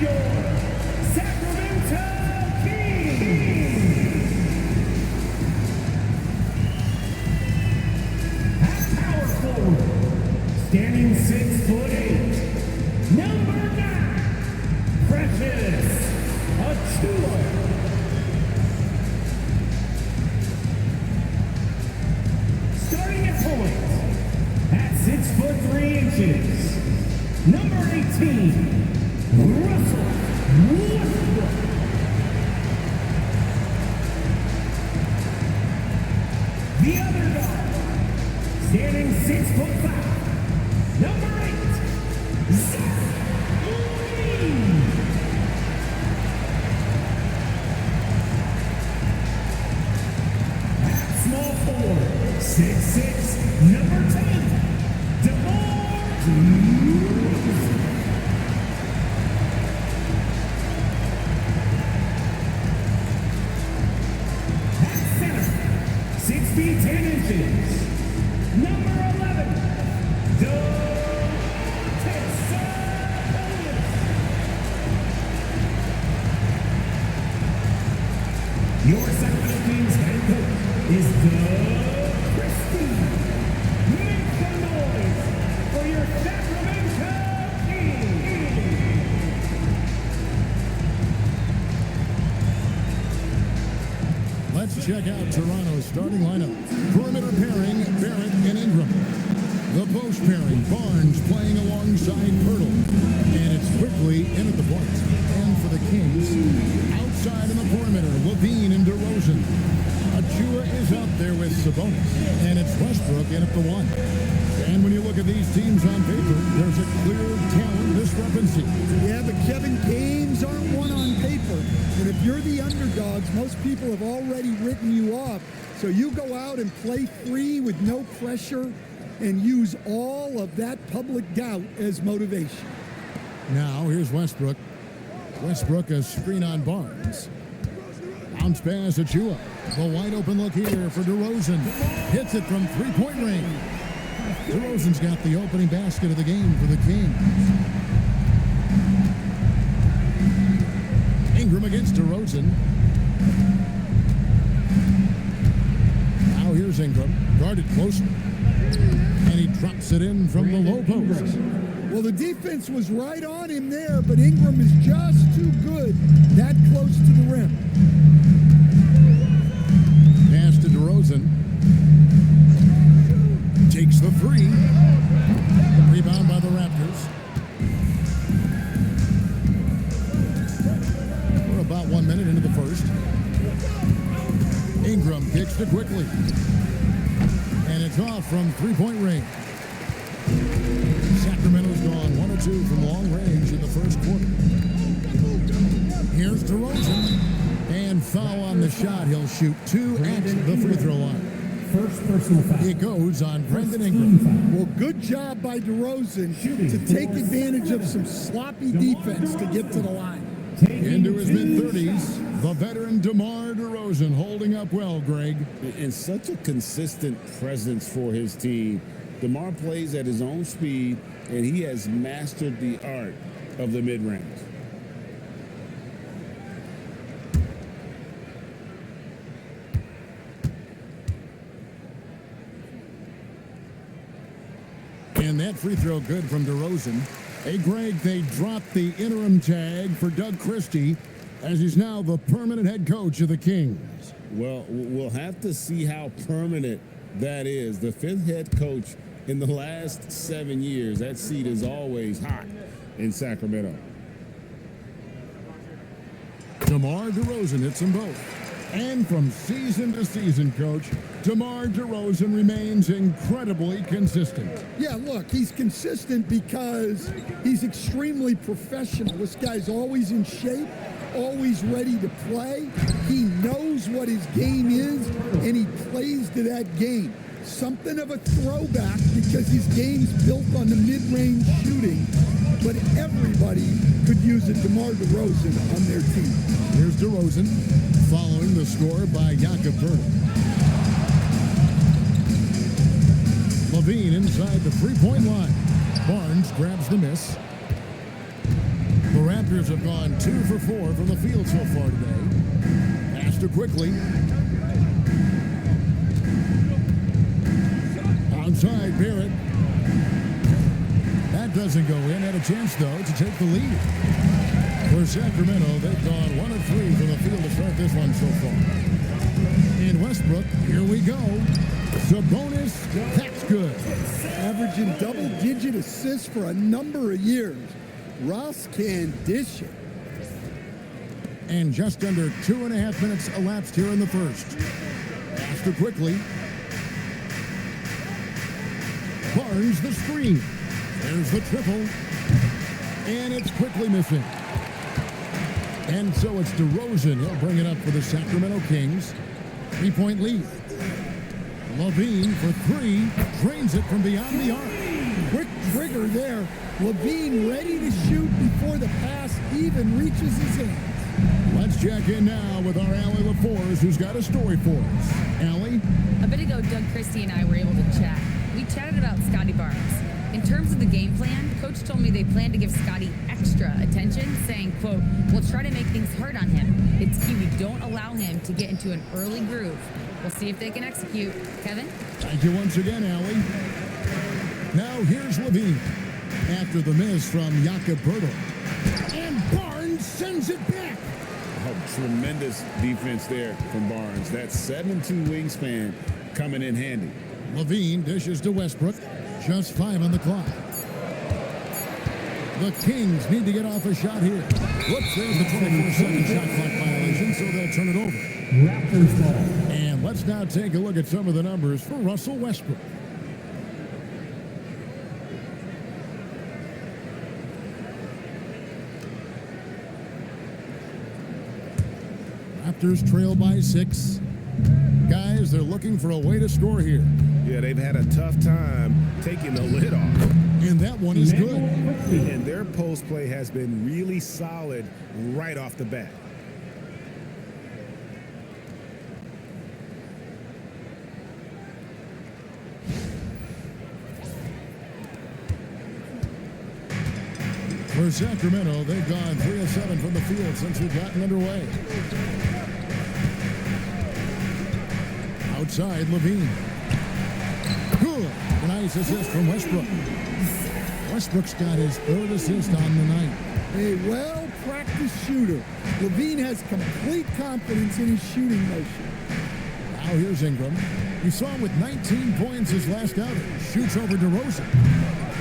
your Sacramento Kings. At power forward, standing 6'8", number 9, Precious Achua. Starting at point, at 6'3", number 18, Russell Westbrook. The other guard, standing 6'5", number 8, Zach Lee. At small forward, 6'6", number 10, DeMar DeRozan. At center, 6 feet 10 inches, number 11, Domantas Sabonis. Your Sacramento Kings head coach is Doug Christie. Make the noise for your Sacramento Kings. Let's check out Toronto's starting lineup. Perimeter pairing, Barrett and Ingram. The post pairing, Barnes playing alongside Pirtle. And it's quickly in at the point. And for the Kings, outside in the perimeter, Levine and DeRozan. Achua is out there with Sabonis. And it's Westbrook in at the 1. And when you look at these teams on paper, there's a clear talent discrepancy. Yeah, but Kevin, games aren't won on paper. And if you're the underdogs, most people have already written you off. So you go out and play free with no pressure and use all of that public doubt as motivation. Now, here's Westbrook. Westbrook, a screen on Barnes. Bounce pass, Achua. The wide open look here for DeRozan. Hits it from three-point range. DeRozan's got the opening basket of the game for the Kings. Ingram against DeRozan. Now here's Ingram, guarded closely. And he drops it in from the low post. Well, the defense was right on him there, but Ingram is just too good that close to the rim. Pass to DeRozan. Takes the three. Rebound by the Raptors. We're about 1 minute into the first. Ingram kicks it quickly. And it's off from three-point range. Sacramento's gone 1 of 2 from long range in the first quarter. Here's DeRozan. And foul on the shot. He'll shoot 2 at the free throw line. First personal foul. It goes on Brendan Ingram. Well, good job by DeRozan to take advantage of some sloppy defense to get to the line. Into his mid-30s, the veteran DeMar DeRozan holding up well, Greg. And such a consistent presence for his team. DeMar plays at his own speed, and he has mastered the art of the mid-range. And that free throw good from DeRozan. Hey, Greg, they dropped the interim tag for Doug Christie as he's now the permanent head coach of the Kings. Well, we'll have to see how permanent that is. The 5th head coach in the last 7 years. That seat is always hot in Sacramento. DeMar DeRozan hits them both. And from season to season, Coach, DeMar DeRozan remains incredibly consistent. Yeah, look, he's consistent because he's extremely professional. This guy's always in shape, always ready to play. He knows what his game is, and he plays to that game. Something of a throwback because his game's built on the mid-range shooting, but everybody could use a DeMar DeRozan on their team. Here's DeRozan, following the score by Jakob Poeltl. Levine inside the three-point line. Barnes grabs the miss. The Raptors have gone 2 for 4 from the field so far today. Pass to quickly. Outside, Barrett. That doesn't go in. Had a chance, though, to take the lead. For Sacramento, they've gone 1 of 3 from the field to start this one so far. In Westbrook, here we go. Sabonis, that's good. Averaging double-digit assists for a number of years. Russ can dish it. And just under 2.5 minutes elapsed here in the first. After quickly. Barnes the screen. There's the triple. And it's quickly missing. And so it's DeRozan. He'll bring it up for the Sacramento Kings. 3-point lead. Levine for 3. Drains it from beyond the arc. Quick trigger there. Levine ready to shoot before the pass even reaches his hands. Let's check in now with our Allie LaForce, who's got a story for us. Allie? A bit ago, Doug Christie and I were able to chat. We chatted about Scotty Barnes. In terms of the game plan, Coach told me they plan to give Scotty extra attention, saying, quote, "We'll try to make things hard on him. It's key we don't allow him to get into an early groove. We'll see if they can execute." Kevin? Thank you once again, Allie. Now here's Levine. After the miss from Jakob Poeltl. And Barnes sends it back. Oh, tremendous defense there from Barnes. That 7'2" wingspan coming in handy. Levine dishes to Westbrook. Just 5 on the clock. The Kings need to get off a shot here. Whoops, there's the 24-second shot clock violation, so they'll turn it over. Raptors ball. And let's now take a look at some of the numbers for Russell Westbrook. Raptors trail by 6. Guys, they're looking for a way to score here. Yeah, they've had a tough time taking the lid off. And that one is good. And their post play has been really solid right off the bat. For Sacramento, they've gone 3 of 7 from the field since we've gotten underway. Outside, Levine. Good. Nice assist from Westbrook. Westbrook's got his 3rd assist on the night. A well-practiced shooter. Levine has complete confidence in his shooting motion. Now here's Ingram. You saw him with 19 points his last outing. Shoots over DeRozan.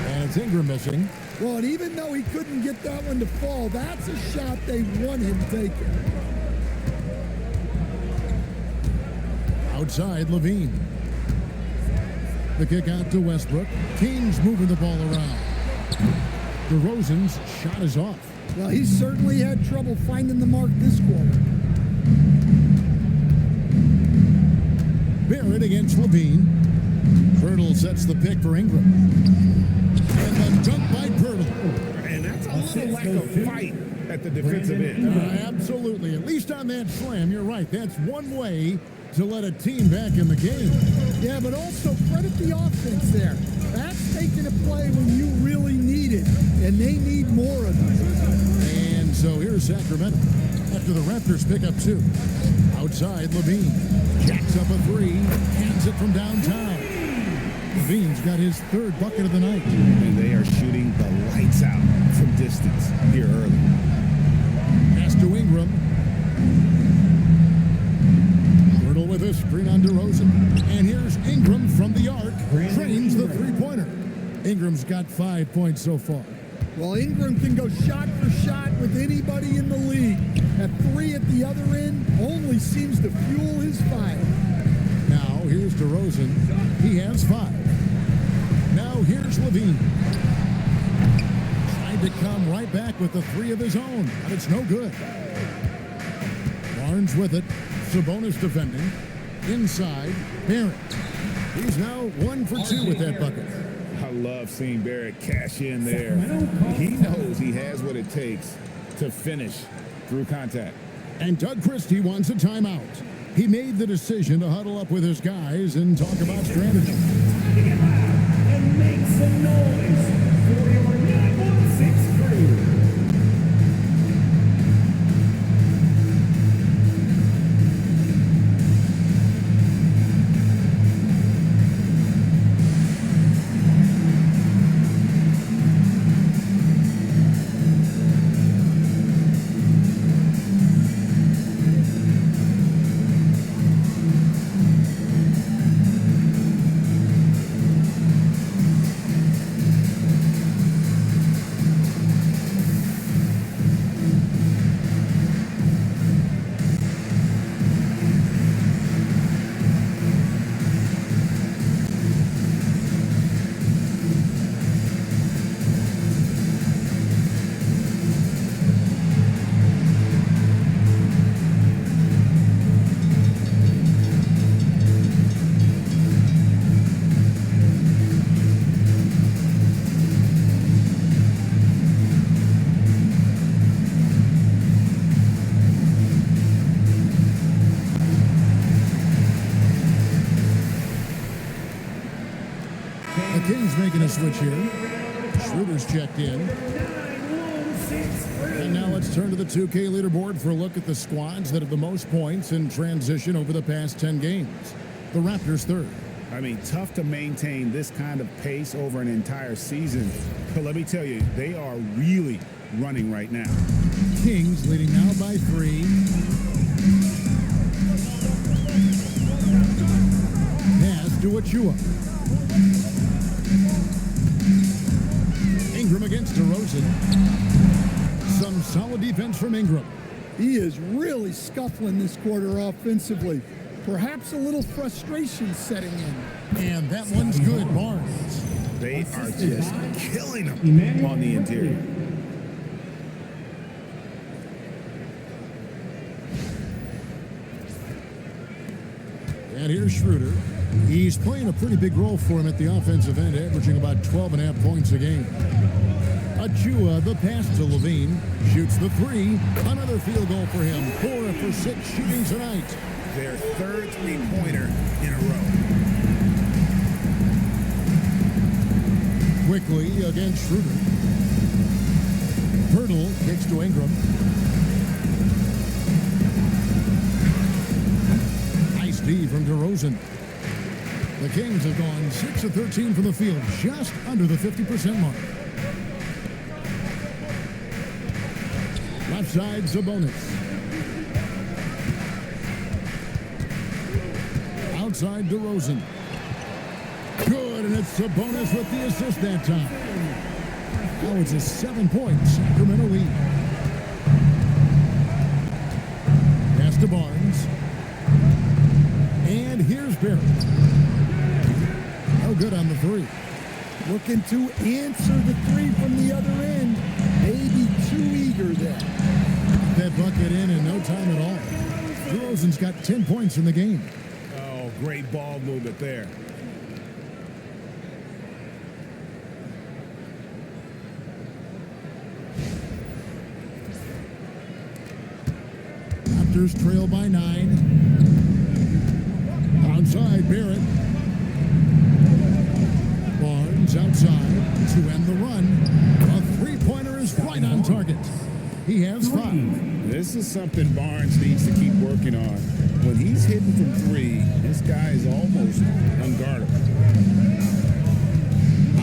And it's Ingram missing. Well, and even though he couldn't get that one to fall, that's a shot they want him taking. Outside, Levine. The kick out to Westbrook. Kings moving the ball around. DeRozan's shot is off. Well, he certainly had trouble finding the mark this quarter. Barrett against Levine. Poeltl sets the pick for Ingram. And the dunk by Poeltl. And that's a little lack of fight at the defensive end. Absolutely. At least on that slam, you're right. That's one way to let a team back in the game. Yeah, but also credit the offense there. That's taking a play when you really need it, and they need more of it. And so here's Sacramento after the Raptors pick up 2. Outside, Levine jacks up a 3, hands it from downtown. Levine's got his 3rd bucket of the night. And they are shooting the lights out from distance here early. Pass to Ingram. Poeltl with a screen on DeRozan. And here's Ingram from the arc. Trains the 3-pointer. Ingram's got 5 points so far. Well, Ingram can go shot for shot with anybody in the league. That 3 at the other end only seems to fuel his fire. Now here's DeRozan. He has 5. Now here's Levine. Tried to come right back with the 3 of his own, but it's no good. Barnes with it. Sabonis defending. Inside, Barrett. He's now 1 for 2 with that bucket. I love seeing Barrett cash in there. He knows he has what it takes to finish through contact. And Doug Christie wants a timeout. He made the decision to huddle up with his guys and talk about strategy. And make some noise for your 916 crew. switch here. Schroeder's checked in. And now let's turn to the 2K leaderboard for a look at the squads that have the most points in transition over the past 10 games. The Raptors third. I mean, tough to maintain this kind of pace over an entire season. But let me tell you, they are really running right now. Kings leading now by 3. Pass to Achua. Ingram against DeRozan. Some solid defense from Ingram. He is really scuffling this quarter offensively. Perhaps a little frustration setting in. And that one's good, Barnes. They are just killing them on the interior. And here's Schroeder. He's playing a pretty big role for him at the offensive end, averaging about 12.5 points a game. Achua, the pass to Levine, shoots the 3. Another field goal for him. 4 for 6 shooting tonight. Their third three-pointer in a row. Quickly against Schroeder. Hurdle kicks to Ingram. Nice D from DeRozan. The Kings have gone 6 of 13 from the field, just under the 50% mark. Left side, Sabonis. Outside, DeRozan. Good, and it's Sabonis with the assist that time. Now it's a 7-point Sacramento lead. Pass to Barnes. And here's Barrett. No good on the 3. Looking to answer the 3 from the other end. Maybe too eager there. That bucket in no time at all. DeRozan's got 10 points in the game. Oh, great ball movement there. Raptors trail by 9. Outside, Barrett. Barnes outside to end the run. A three-pointer is right on target. He has 5. This is something Barnes needs to keep working on. When he's hitting from 3, this guy is almost unguardable.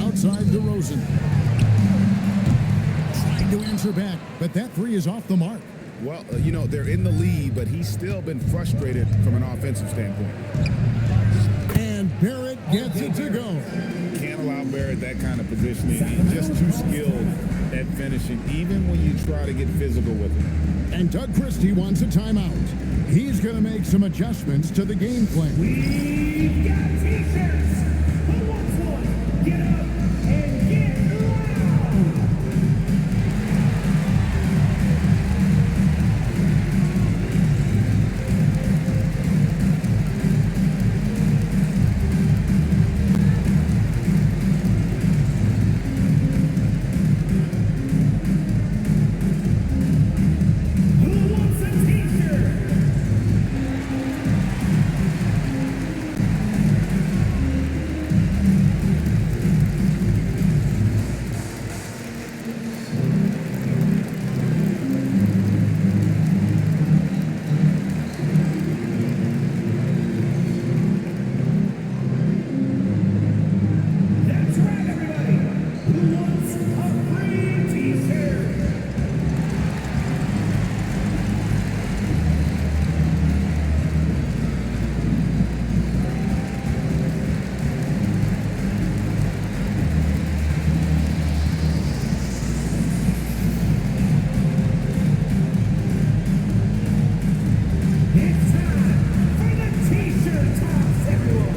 Outside, DeRozan. Trying to answer back, but that 3 is off the mark. Well, you know, they're in the lead, but he's still been frustrated from an offensive standpoint. And Barrett gets it to go. Can't allow Barrett that kind of positioning. He's just too skilled at finishing, even when you try to get physical with him. And Doug Christie wants a timeout. He's going to make some adjustments to the game plan. We've got t-shirts. Who wants one? Get up and get loud. Who wants a t-shirt? That's right, everybody. Who wants a free t-shirt? It's time for the t-shirt toss, everyone.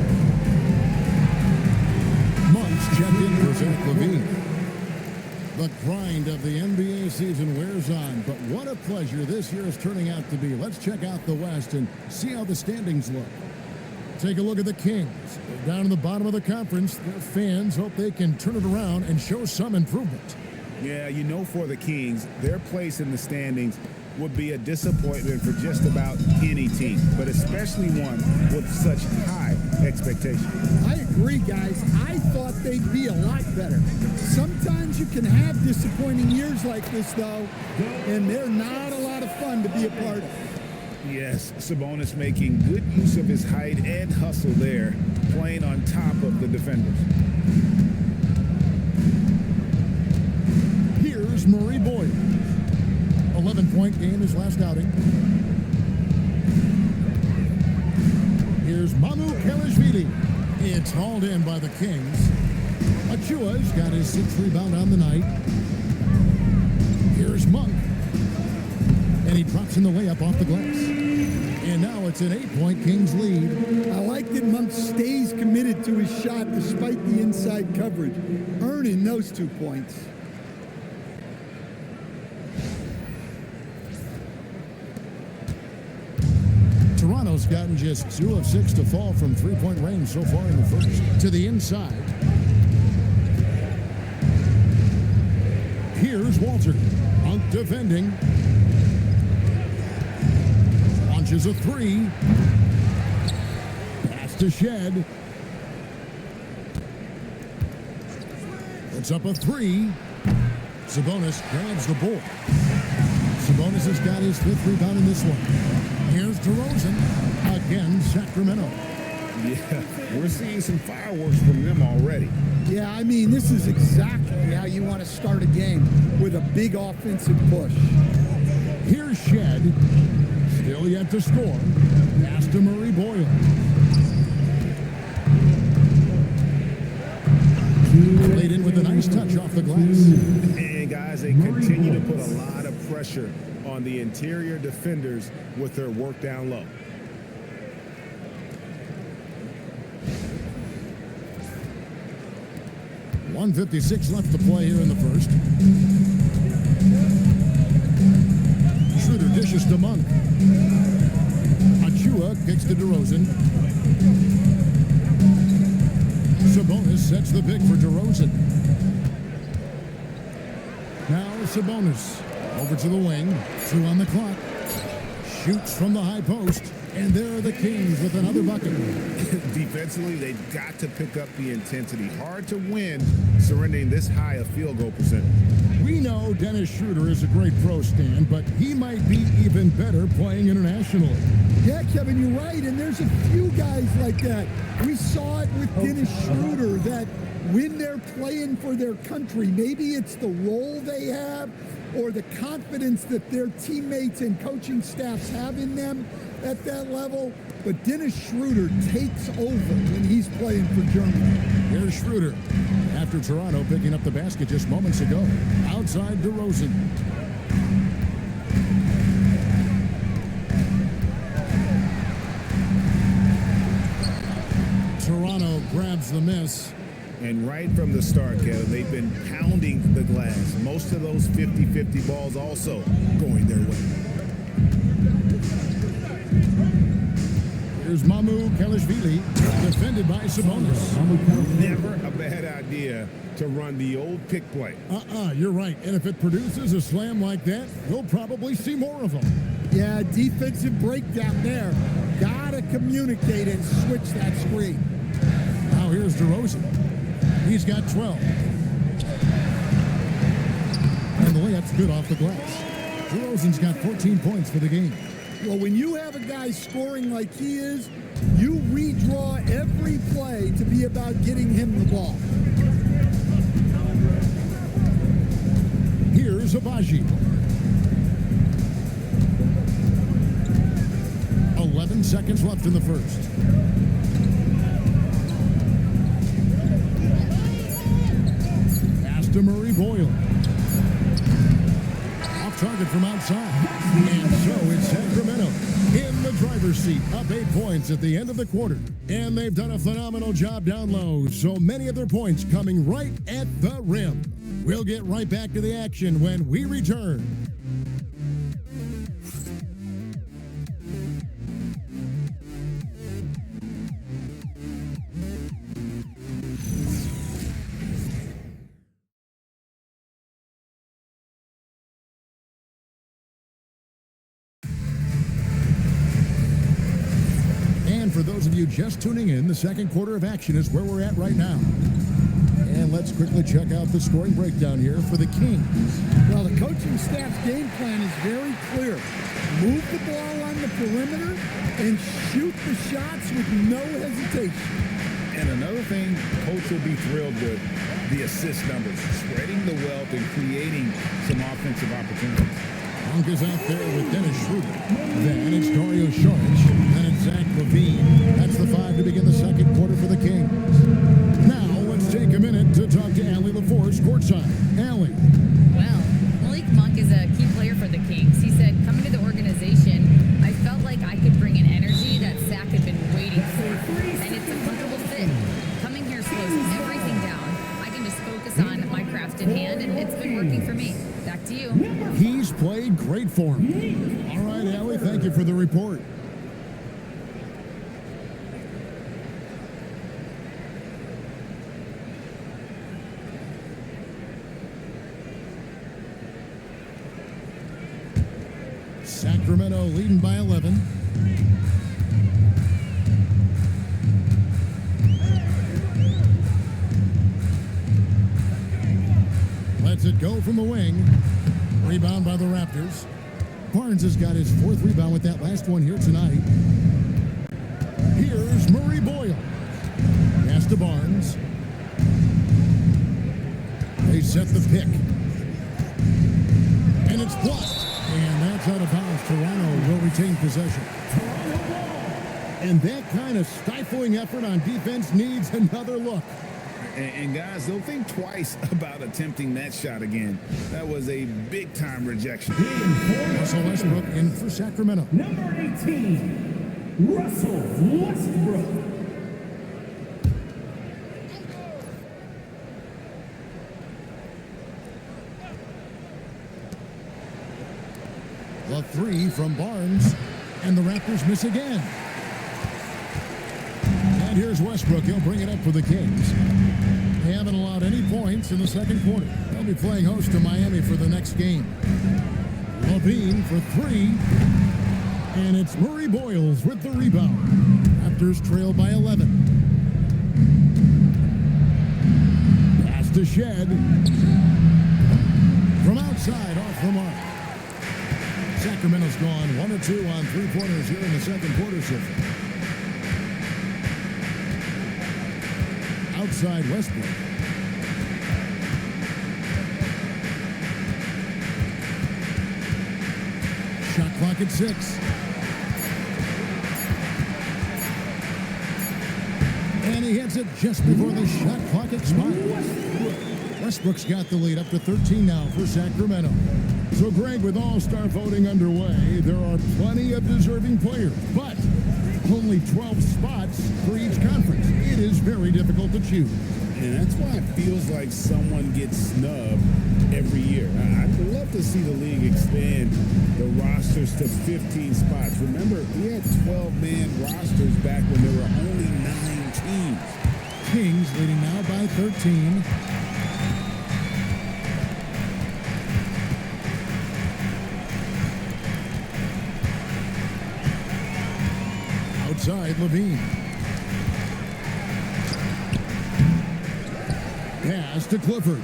Months checked in for Zach LaVine. The grind of the NBA season wears on, but what a pleasure this year is turning out to be. Let's check out the West and see how the standings look. Take a look at the Kings. They're down in the bottom of the conference. Their fans hope they can turn it around and show some improvement. Yeah, you know, for the Kings, their place in the standings would be a disappointment for just about any team, but especially one with such high expectations. I agree, guys. I thought they'd be a lot better. Sometimes you can have disappointing years like this, though, and they're not a lot of fun to be a part of. Yes, Sabonis making good use of his height and hustle there, playing on top of the defenders. Here's Murray Boyle. 11-point game his last outing. Here's Mamu Kelishvili. It's hauled in by the Kings. Achua's got his 6th rebound on the night. Here's Monk. And he drops in the layup off the glass. And now it's an 8-point Kings lead. I like that Monk stays committed to his shot despite the inside coverage, earning those 2 points. Toronto's gotten just 2 of 6 to fall from 3-point range so far in the first. To the inside. Here's Walter. Monk defending. Launches a 3. Pass to Shed. Puts up a 3. Sabonis grabs the board. Sabonis has got his 5th rebound in this one. Here's DeRozan. Again, Sacramento. Yeah, we're seeing some fireworks from them already. Yeah, I mean, this is exactly how you want to start a game, with a big offensive push. Here's Shed. Still yet to score. Pass to Murray Boyle. Played in with a nice touch off the glass. And guys, they continue to put a lot of pressure on the interior defenders with their work down low. .156 left to play here in the first. Schroeder dishes to Monk. Achua kicks to DeRozan. Sabonis sets the pick for DeRozan. Now Sabonis over to the wing. 2 on the clock. Shoots from the high post. And there are the Kings with another bucket. Defensively, they've got to pick up the intensity. Hard to win surrendering this high a field goal percentage. We know Dennis Schroeder is a great pro, Stan, but he might be even better playing internationally. Yeah, Kevin, you're right, and there's a few guys like that. We saw it with Dennis Schroeder, that when they're playing for their country, maybe it's the role they have or the confidence that their teammates and coaching staffs have in them at that level, but Dennis Schroeder takes over when he's playing for Germany. Here's Schroeder after Toronto picking up the basket just moments ago. Outside DeRozan. Toronto grabs the miss. And right from the start, Kevin, they've been pounding the glass. Most of those 50-50 balls also going their way. Here's Mamu Kelishvili, defended by Sabonis. Never a bad idea to run the old pick play. You're right. And if it produces a slam like that, we'll probably see more of them. Yeah, defensive breakdown there. Gotta communicate and switch that screen. Now here's DeRozan. He's got 12. And the layup's good off the glass. DeRozan's got 14 points for the game. Well, when you have a guy scoring like he is, you redraw every play to be about getting him the ball. Here's Abaji. 11 seconds left in the first. Pass to Murray Boyle. Off target from outside. And so it's Sacramento in the driver's seat, up 8 points at the end of the quarter. And they've done a phenomenal job down low, so many of their points coming right at the rim. We'll get right back to the action when we return. for those of you just tuning in, the second quarter of action is where we're at right now. And let's quickly check out the scoring breakdown here for the Kings. Well, the coaching staff's game plan is very clear. Move the ball on the perimeter and shoot the shots with no hesitation. And another thing, coach will be thrilled with the assist numbers, spreading the wealth and creating some offensive opportunities. Monk is out there with Dennis Schroeder. Then it's Dario Saric. Then it's Zach LaVine. That's the 5 to begin the second quarter for the Kings. Now let's take a minute to talk to Allie LaForce courtside. Allie. Well, Malik Monk is a key player for the Kings. He said, coming to the organization, I felt like I could bring an energy that Zach had been waiting for. And it's a comfortable fit. Coming here slows everything down. I can just focus on my craft in hand, and it's been working for me. Back to you. He's played great for him. All right, Allie, thank you for the report. Sacramento leading by 11. Lets it go from the wing. Rebound by the Raptors. Barnes has got his 4th rebound with that last one here tonight. Here's Murray Boyle. Pass to Barnes. They set the pick. And it's blocked. And that's out of bounds. Toronto will retain possession. And that kind of stifling effort on defense needs another look. And guys, don't think twice about attempting that shot again. That was a big-time rejection. Russell Westbrook in for Sacramento. Number 18, Russell Westbrook. The 3 from Barnes, and the Raptors miss again. And here's Westbrook. He'll bring it up for the Kings. They haven't allowed any points in the second quarter. They'll be playing host to Miami for the next game. LaVine for 3, and it's Murray Boyles with the rebound. Raptors trail by 11. Pass to Shed. From outside, off the mark. Sacramento's gone 1 of 2 on 3-pointers here in the second quarter so far. Outside Westbrook. Shot clock at 6. And he hits it just before the shot clock expires. Westbrook's got the lead up to 13 now for Sacramento. So, Greg, with All-Star voting underway, there are plenty of deserving players, but only 12 spots for each conference. It is very difficult to choose. And that's why it feels like someone gets snubbed every year. I'd love to see the league expand the rosters to 15 spots. Remember, we had 12-man rosters back when there were only 9 teams. Kings leading now by 13. Outside LaVine. Pass to Clifford.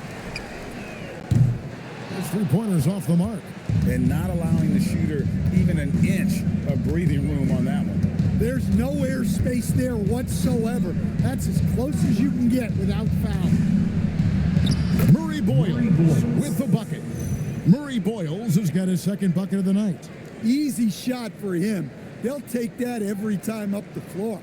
Those 3-pointers off the mark. And not allowing the shooter even an inch of breathing room on that one. There's no airspace there whatsoever. That's as close as you can get without foul. Murray Boyles with the bucket. Murray Boyles has got his second bucket of the night. Easy shot for him. They'll take that every time up the floor.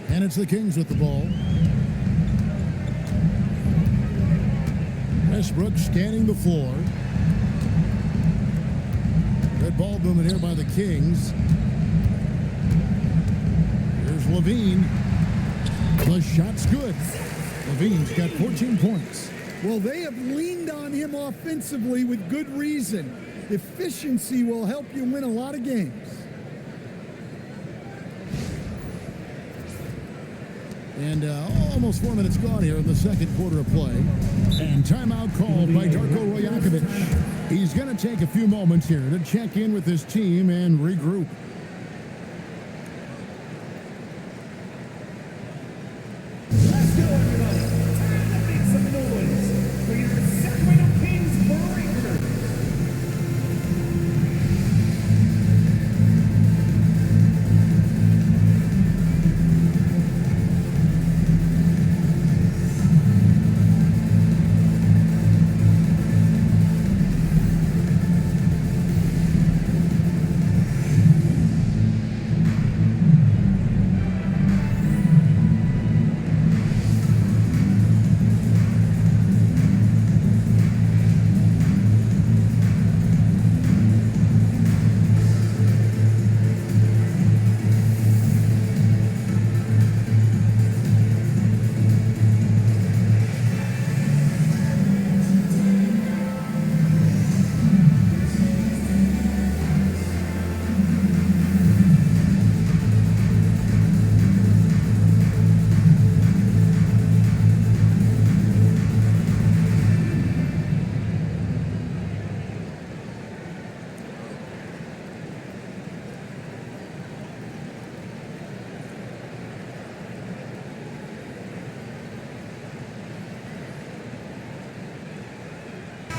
And it's the Kings with the ball. Westbrook scanning the floor. Good ball movement here by the Kings. Here's LaVine. The shot's good. LaVine's got 14 points. Well, they have leaned on him offensively with good reason. Efficiency will help you win a lot of games. And almost 4 minutes gone here in the second quarter of play. And timeout called by Darko Rajakovic. He's going to take a few moments here to check in with his team and regroup. Let's go, everybody. Time to make some noise for your Sacramento Kings Breakers.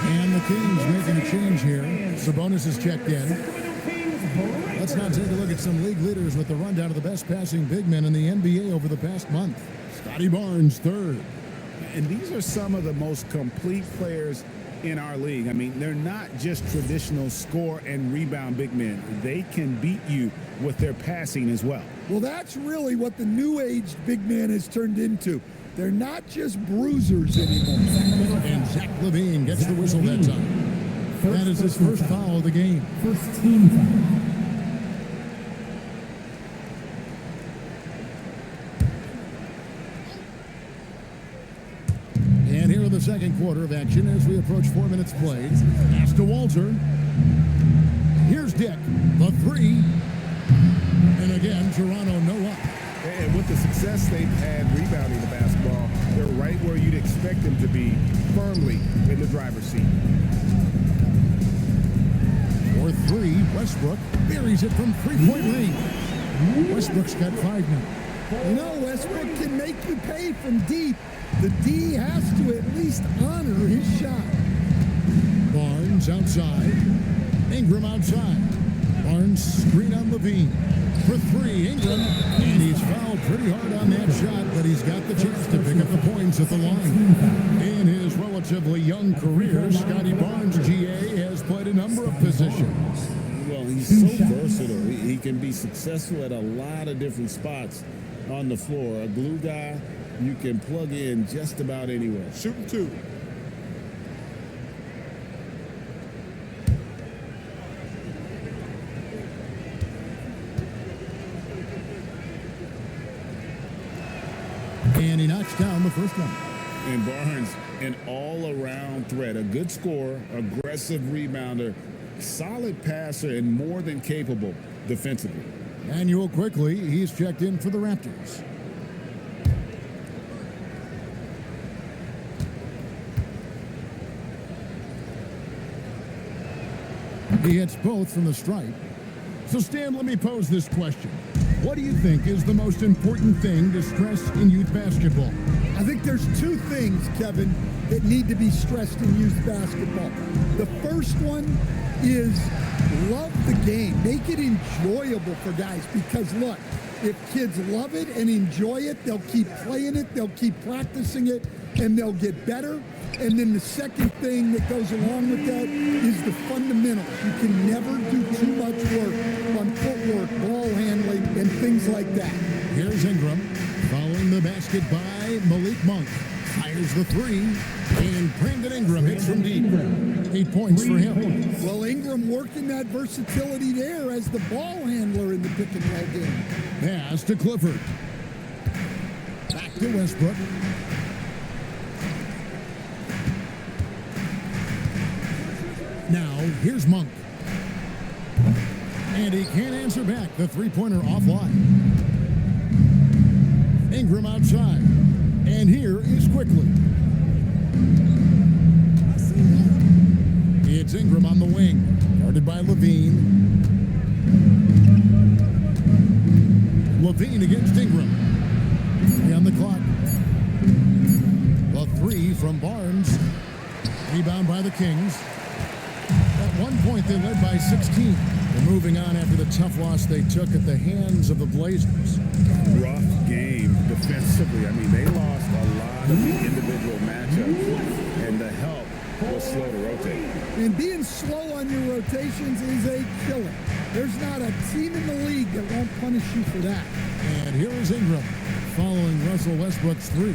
And the Kings making a change here. Sabonis is checked in. Let's now take a look at some league leaders with the rundown of the best passing big men in the NBA over the past month. Scotty Barnes, third. And these are some of the most complete players in our league. I mean, they're not just traditional score and rebound big men. They can beat you with their passing as well. Well, that's really what the new age big man has turned into. They're not just bruisers anymore. And Zach LaVine gets the whistle that time. That is his first foul of the game. First team foul. And here in the second quarter of action as we approach 4 minutes played. Pass to Walter. Here's Dick. The three. And again, Toronto no up. And with the success they've had rebounding the basketball, they're right where you'd expect them to be, firmly in the driver's seat. For three, Westbrook buries it from three-point range. Westbrook's got 5 now. You know, Westbrook can make you pay from deep. The D has to at least honor his shot. Barnes outside. Ingram outside. Barnes screen on LaVine. For three, Ingram. And he's fouled pretty hard on that shot, but he's got the chance to pick up the points at the line. In his relatively young career, Scotty Barnes, GA, has played a number of positions. Well, he's so versatile. He can be successful at a lot of different spots on the floor. A glue guy you can plug in just about anywhere. Shooting two. And he knocks down the first one. And Barnes, an all-around threat, a good scorer, aggressive rebounder, solid passer, and more than capable defensively. Manuel quickly, he's checked in for the Raptors. He hits both from the stripe. So, Stan, let me pose this question. What do you think is the most important thing to stress in youth basketball? I think there's two things, Kevin, that need to be stressed in youth basketball. The first one is love the game. Make it enjoyable for guys because, look, if kids love it and enjoy it, they'll keep playing it, they'll keep practicing it, and they'll get better. And then the second thing that goes along with that is the fundamentals. You can never do too much work on footwork, ball handling, and things like that. Here's Ingram, following the basket by Malik Monk. Fires the three, and Brandon Ingram hits from deep. 8 points for him. Well, Ingram working that versatility there as the ball handler in the pick and roll game. Pass to Clifford. Back to Westbrook. Now, here's Monk. And he can't answer back. The three-pointer offline. Ingram outside. And here is Quickly. It's Ingram on the wing. Guarded by Levine. Levine against Ingram. 3 on the clock. The 3 from Barnes. Rebound by the Kings. At one point, they led by 16. They're moving on after the tough loss they took at the hands of the Blazers. Rough game defensively. I mean, they lost a lot of the individual matchups, and the help was slow to rotate. And being slow on your rotations is a killer. There's not a team in the league that won't punish you for that. And here is Ingram following Russell Westbrook's 3.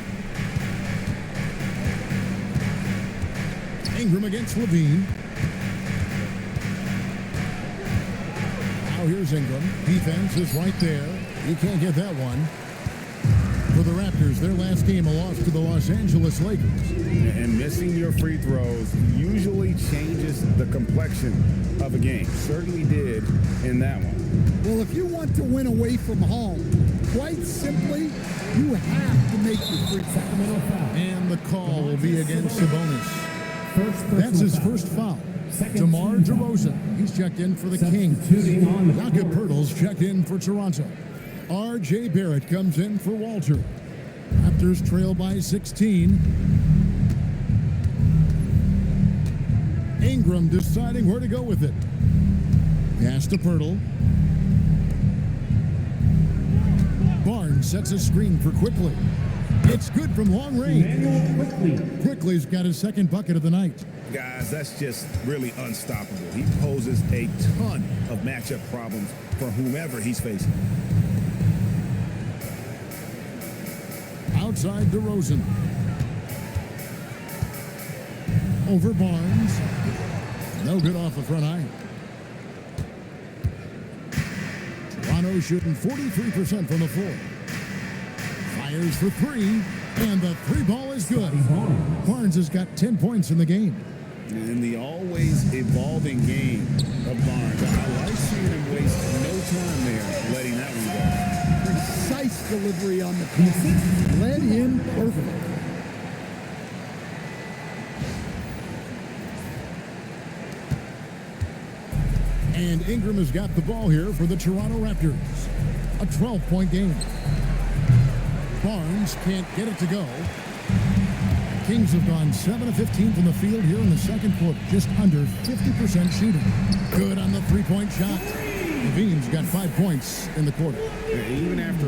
Ingram against Levine. Now here's Ingram. Defense is right there. You can't get that one. For the Raptors, their last game, a loss to the Los Angeles Lakers. And missing your free throws usually changes the complexion of a game. Certainly did in that one. Well, if you want to win away from home, quite simply, you have to make your free Sacramento foul. And the call will be against Sabonis. That's his first foul. Second DeMar team foul. DeRozan, he's checked in for the Kings. Substituting on the Jakob Poeltl's checked in for Toronto. R.J. Barrett comes in for Walter. Raptors trail by 16. Ingram deciding where to go with it. Pass to Poeltl. Barnes sets a screen for Quickly. It's good from long range. Quickly's got his second bucket of the night. Guys, that's just really unstoppable. He poses a ton of matchup problems for whomever he's facing. Outside DeRozan. Over Barnes. No good off the front iron. Toronto shooting 43% from the floor. Fires for 3, and the 3 ball is good. Barnes has got 10 points in the game. In the always evolving game of Barnes, I like seeing him waste no time there letting that one go. precise delivery on the piece. Led him perfect. And Ingram has got the ball here for the Toronto Raptors. A 12-point game. Barnes can't get it to go. Kings have gone 7 of 15 from the field here in the second quarter. Just under 50% shooting. Good on the three-point shot. Levine's got 5 points in the quarter. Even after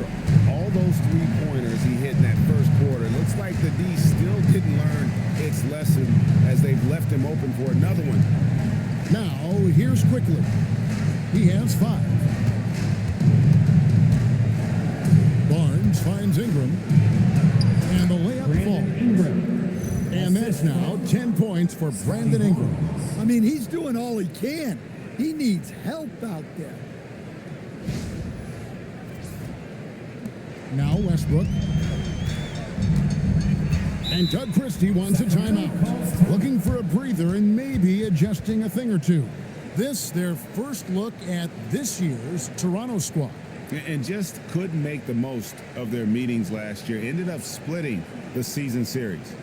all those three-pointers he hit in that first quarter, it looks like the D still didn't learn its lesson as they've left him open for another one. Now, here's Quickly. He has 5. Barnes finds Ingram. And the layup falls. And that's now 10 points for Brandon Ingram. I mean, he's doing all he can. He needs help out there. Now Westbrook. And Doug Christie wants a timeout. Looking for a breather and maybe adjusting a thing or two. This, their first look at this year's Toronto squad. And just couldn't make the most of their meetings last year. Ended up splitting the season series.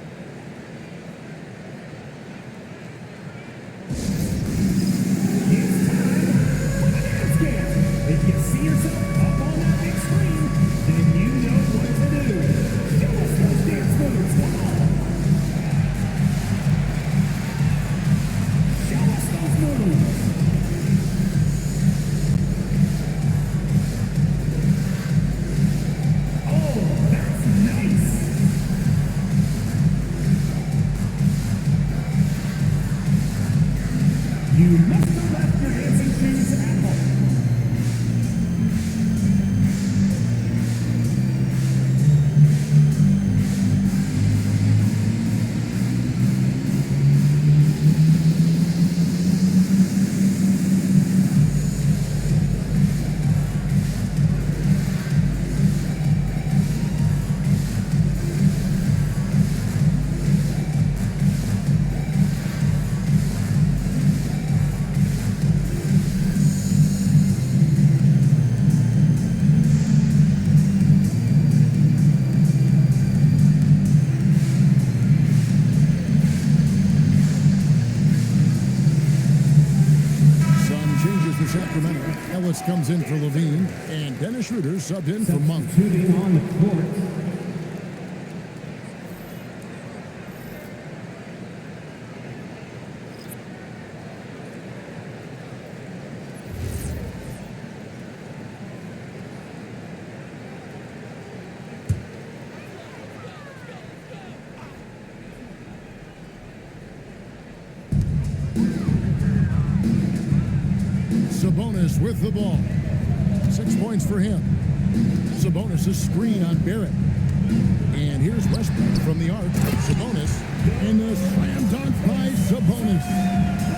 If you see yourself up on that big screen, then you know what to do. Show us those dance moves. Come on. Show us those moves. Oh, that's nice. You must have left your dancing shoes at home. Sacramento. Ellis comes in for Levine, and Dennis Schroeder subbed in for Monk. Substituting on the court. Sabonis with the ball. 6 points for him. Sabonis' screen on Barrett. And here's Westbrook from the arc. Sabonis in the slam dunk by Sabonis.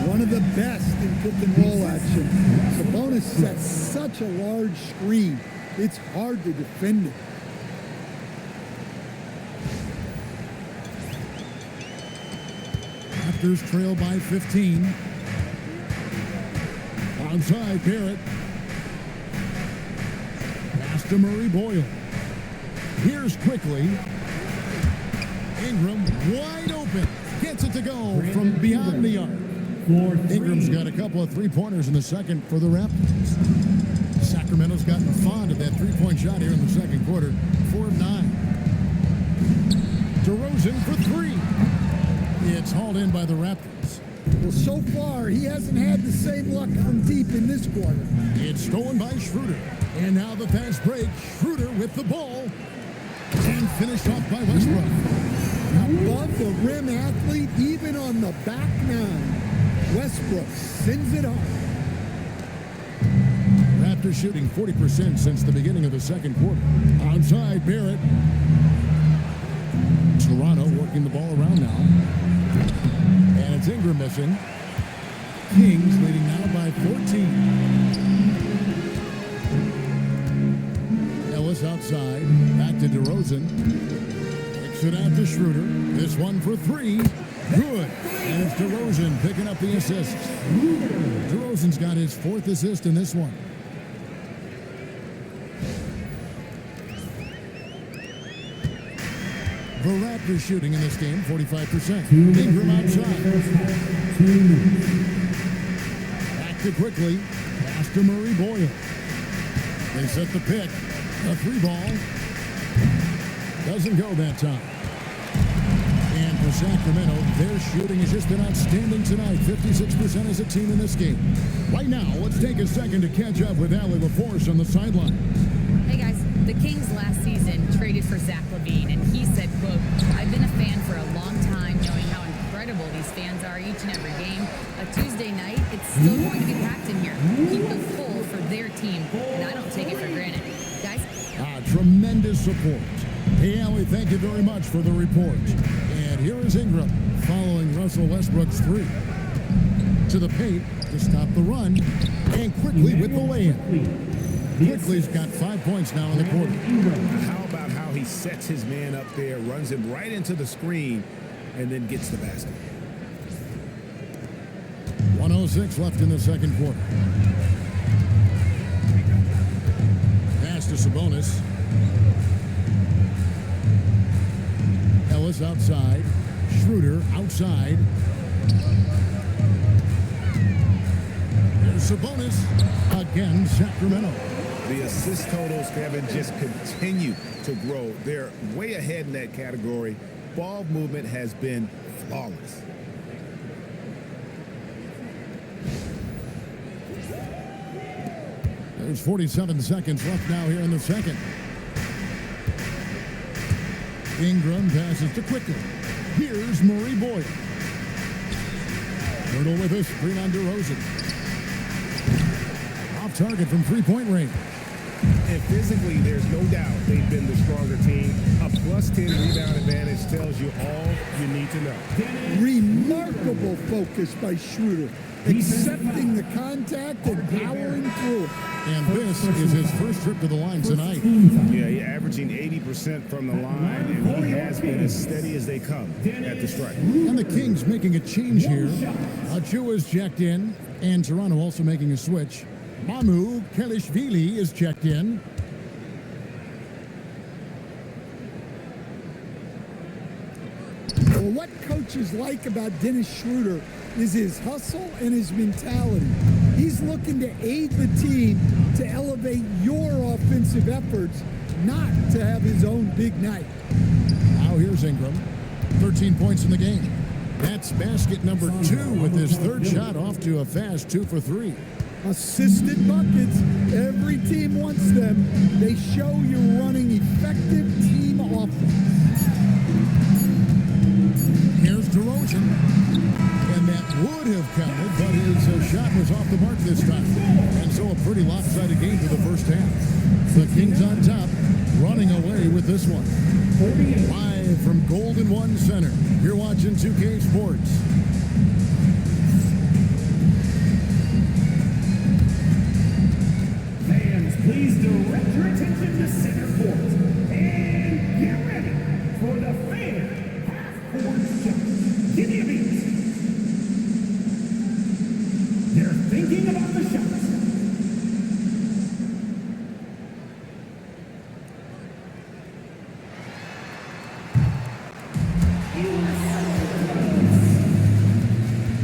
One of the best in pick and roll action. Sabonis sets such a large screen. It's hard to defend it. Raptors trail by 15. Onside, Barrett. Pass to Murray Boyle. Here's quickly. Ingram wide open. Gets it to go from beyond the arc. Ingram's got a couple of three-pointers in the second for the Raptors. Sacramento's gotten fond of that three-point shot here in the second quarter. 4 of 9. DeRozan for 3. It's hauled in by the Raptors. Well, so far, he hasn't had the same luck from deep in this quarter. It's stolen by Schroeder. And now the fast break. Schroeder with the ball. And finished off by Westbrook. Above the rim athlete, even on the back nine. Westbrook sends it home. Raptors shooting 40% since the beginning of the second quarter. Outside, Barrett. Toronto working the ball around now. And it's Ingram missing. Kings leading now by 14. Ellis outside. Back to DeRozan. Kicks it out to Schroeder. This one for 3. Good. And it's DeRozan picking up the assist. DeRozan's got his 4th assist in this one. The Raptors shooting in this game, 45%. Ingram outside. Back to quickly. Pass to Murray Boyle. They set the pick. A 3-ball. Doesn't go that time. And for Sacramento, their shooting has just been outstanding tonight. 56% as a team in this game. Right now, let's take a second to catch up with Allie LaForce on the sideline. Hey guys, the Kings last season traded for Zach LaVine, and he said, quote, "I've been a fan for a long time, knowing how incredible these fans are each and every game. A Tuesday night, it's still going to be packed in here. People full for their team, and I don't take it for granted." Guys? Tremendous support. Hey, Allie, thank you very much for the report. And here is Ingram following Russell Westbrook's 3. To the paint to stop the run, and quickly with the lay-in. Quickly's got 5 points now in the quarter. How about how he sets his man up there, runs him right into the screen, and then gets the basket. 1:06 left in the second quarter. Pass to Sabonis. Ellis outside. Schroeder outside. There's Sabonis. Again, Sacramento. The assist totals, Kevin, just continue to grow. They're way ahead in that category. Ball movement has been flawless. There's 47 seconds left now here in the second. Ingram passes to Quickly. Here's Murray Boyle. Hurdle with a screen on DeRozan. Off target from three-point range. And physically, there's no doubt they've been the stronger team. A +10 rebound advantage tells you all you need to know. Remarkable focus by Schroeder, accepting the contact and powering through it. And this is his first trip to the line tonight. Yeah, he's averaging 80% from the line, and he has been as steady as they come at the stripe. And the Kings making a change here. Achua's checked in, and Toronto also making a switch. Mamu Kelishvili is checked in. Well, what coaches like about Dennis Schroeder is his hustle and his mentality. He's looking to aid the team to elevate your offensive efforts, not to have his own big night. Now here's Ingram. 13 points in the game. That's basket number 2 with his third shot off to a fast 2 for 3. Assisted buckets. Every team wants them. They show you're running effective team offense. Here's DeRozan. And that would have counted, but his shot was off the mark this time. And so a pretty lopsided game for the first half. The Kings on top, running away with this one. Live from Golden One Center, you're watching 2K Sports. Fans, please direct your attention to center court. And get ready for the fan half-court shot. Give me a beat. They're thinking about the shots.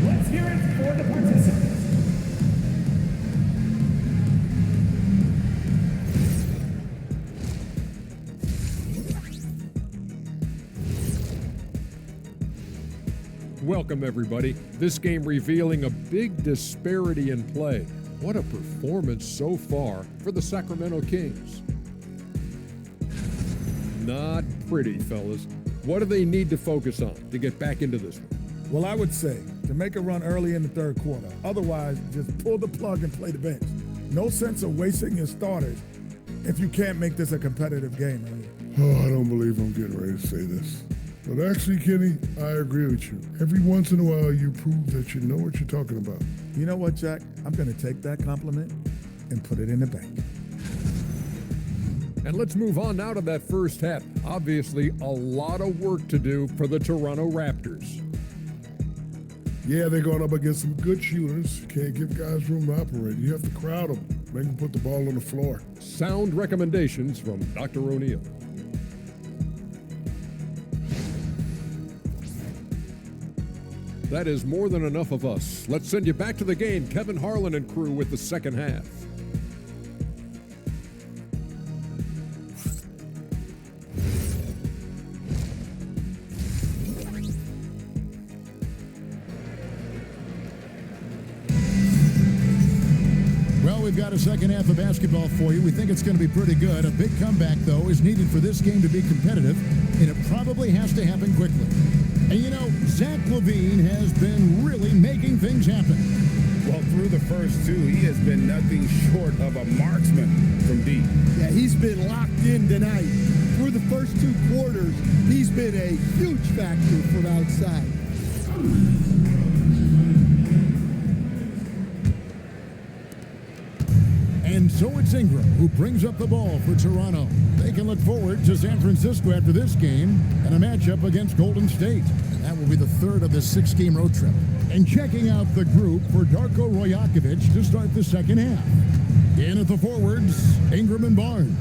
Let's hear it for the participants. Welcome, everybody. This game revealing a big disparity in play. What a performance so far for the Sacramento Kings. Not pretty, fellas. What do they need to focus on to get back into this one? Well, I would say to make a run early in the third quarter. Otherwise, just pull the plug and play the bench. No sense of wasting your starters if you can't make this a competitive game. Oh, I don't believe I'm getting ready to say this. But actually, Kenny, I agree with you. Every once in a while, you prove that you know what you're talking about. You know what, Jack? I'm going to take that compliment and put it in the bank. And let's move on now to that first half. Obviously, a lot of work to do for the Toronto Raptors. Yeah, they're going up against some good shooters. You can't give guys room to operate. You have to crowd them, make them put the ball on the floor. Sound recommendations from Dr. O'Neill. That is more than enough of us. Let's send you back to the game. Kevin Harlan and crew with the second half. Well, we've got a second half of basketball for you. We think it's going to be pretty good. A big comeback, though, is needed for this game to be competitive, and it probably has to happen quickly. And you know, Zach LaVine has been really making things happen. Well, through the first two, he has been nothing short of a marksman from deep. Yeah, he's been locked in tonight. Through the first 2 quarters, he's been a huge factor from outside. And so it's Ingram who brings up the ball for Toronto. They can look forward to San Francisco after this game and a matchup against Golden State. That will be the third of the 6-game road trip. And checking out the group for Darko Rajakovic to start the second half. In at the forwards, Ingram and Barnes.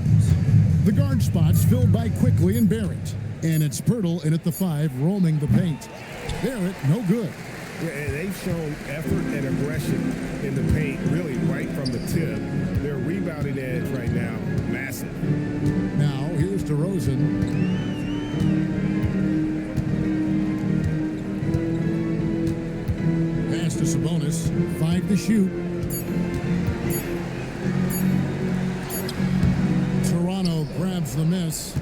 The guard spots filled by Quickly and Barrett. And it's Pirtle in at the 5, roaming the paint. Barrett, no good. Yeah, and they've shown effort and aggression in the paint, really right from the tip. Their rebounding edge right now, massive. Now, here's DeRozan. Pass to Sabonis. 5 to shoot. Toronto grabs the miss.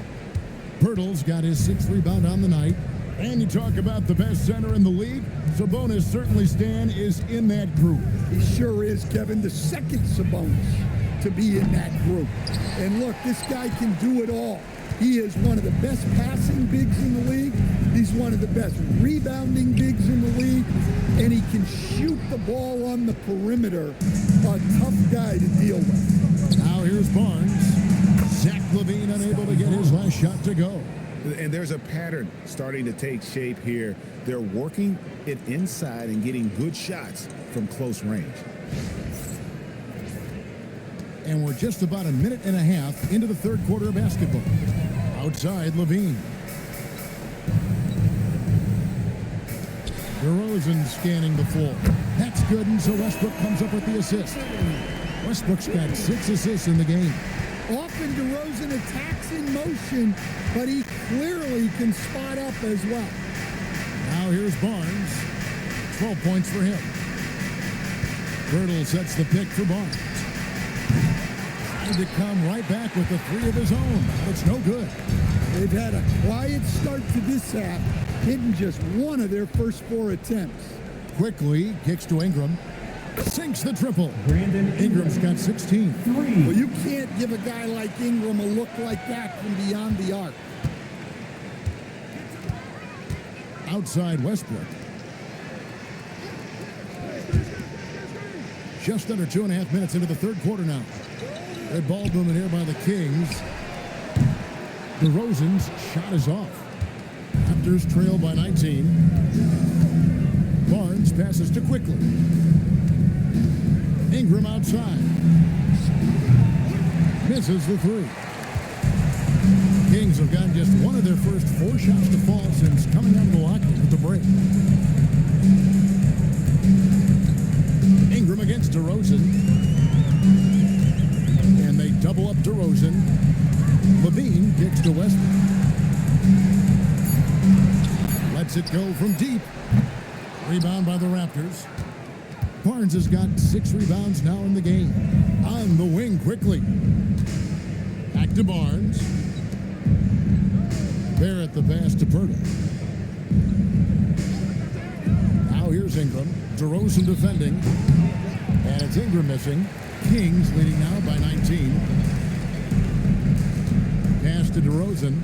Pirtle's got his 6th rebound on the night. And you talk about the best center in the league, Sabonis certainly, Stan, is in that group. He sure is, Kevin, the second Sabonis to be in that group. And look, this guy can do it all. He is one of the best passing bigs in the league. He's one of the best rebounding bigs in the league. And he can shoot the ball on the perimeter. A tough guy to deal with. Now here's Barnes. Zach LaVine unable to get his last shot to go. And there's a pattern starting to take shape here. They're working it inside and getting good shots from close range. And we're just about a minute and a half into the third quarter of basketball. Outside, LaVine. DeRozan scanning the floor. That's good, and so Westbrook comes up with the assist. Westbrook's got 6 assists in the game. Often DeRozan attacks in motion, but he clearly can spot up as well. Now here's Barnes. 12 points for him. Birtle sets the pick for Barnes. Trying to come right back with the 3 of his own. It's no good. They've had a quiet start to this half, hitting just one of their first 4 attempts. Quickly kicks to Ingram. Sinks the triple. Brandon Ingram's got 16. Well, you can't give a guy like Ingram a look like that from beyond the arc. Outside Westbrook. Just under 2.5 minutes into the third quarter now. Red ball movement here by the Kings. DeRozan's shot is off. Raptors trail by 19. Barnes passes to Quickly. Ingram outside. Misses the 3. Kings have gotten just one of their first 4 shots to fall since coming out of the locker room with the break. Ingram against DeRozan. And they double up DeRozan. Levine kicks to Westbrook. Lets it go from deep. Rebound by the Raptors. Barnes has got 6 rebounds now in the game. On the wing quickly. Back to Barnes. Barrett the pass to Pirtle. Now here's Ingram. DeRozan defending. And it's Ingram missing. Kings leading now by 19. Pass to DeRozan.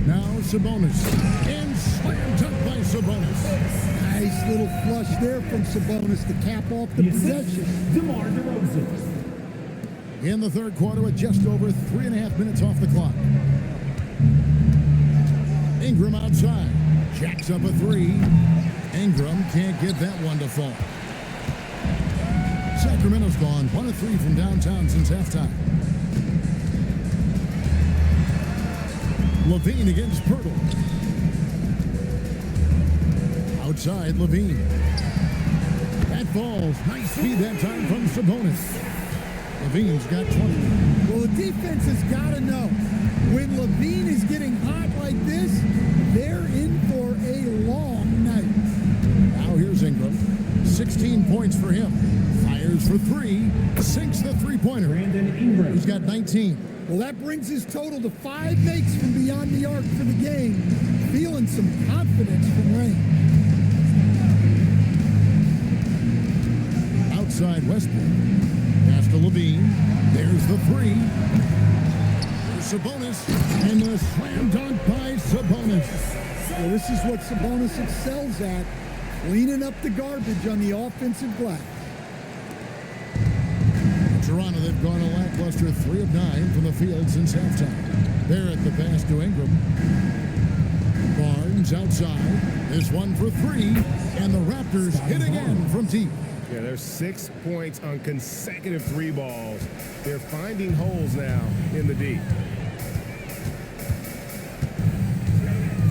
Now Sabonis. And slam dunk by Sabonis. Nice little flush there from Sabonis to cap off the possession. DeMar DeRozan. In the third quarter with just over 3.5 minutes off the clock. Ingram outside. Jacks up a 3. Ingram can't get that one to fall. Sacramento's gone 1 of 3 from downtown since halftime. Levine against Pirtle. Outside Levine. That falls. Nice speed that time from Sabonis. Levine's got 20. Well, the defense has got to know when Levine is getting hot like this, they're in for a long night. Now here's Ingram. 16 points for him. Fires for 3. Sinks the 3-pointer. Brandon Ingram. He's got 19. Well, that brings his total to 5 makes from beyond the arc for the game. Feeling some confidence from Ray. Outside Westbrook. Pass to Levine. There's the 3. There's Sabonis. And the slam dunk by Sabonis. Well, this is what Sabonis excels at. Cleaning up the garbage on the offensive glass. Toronto, they've gone a lackluster 3 of 9 from the field since halftime. Barrett the pass to Ingram. Barnes outside. This one for 3. And the Raptors hit again from deep. Yeah, there's 6 points on consecutive 3 balls. They're finding holes now in the deep.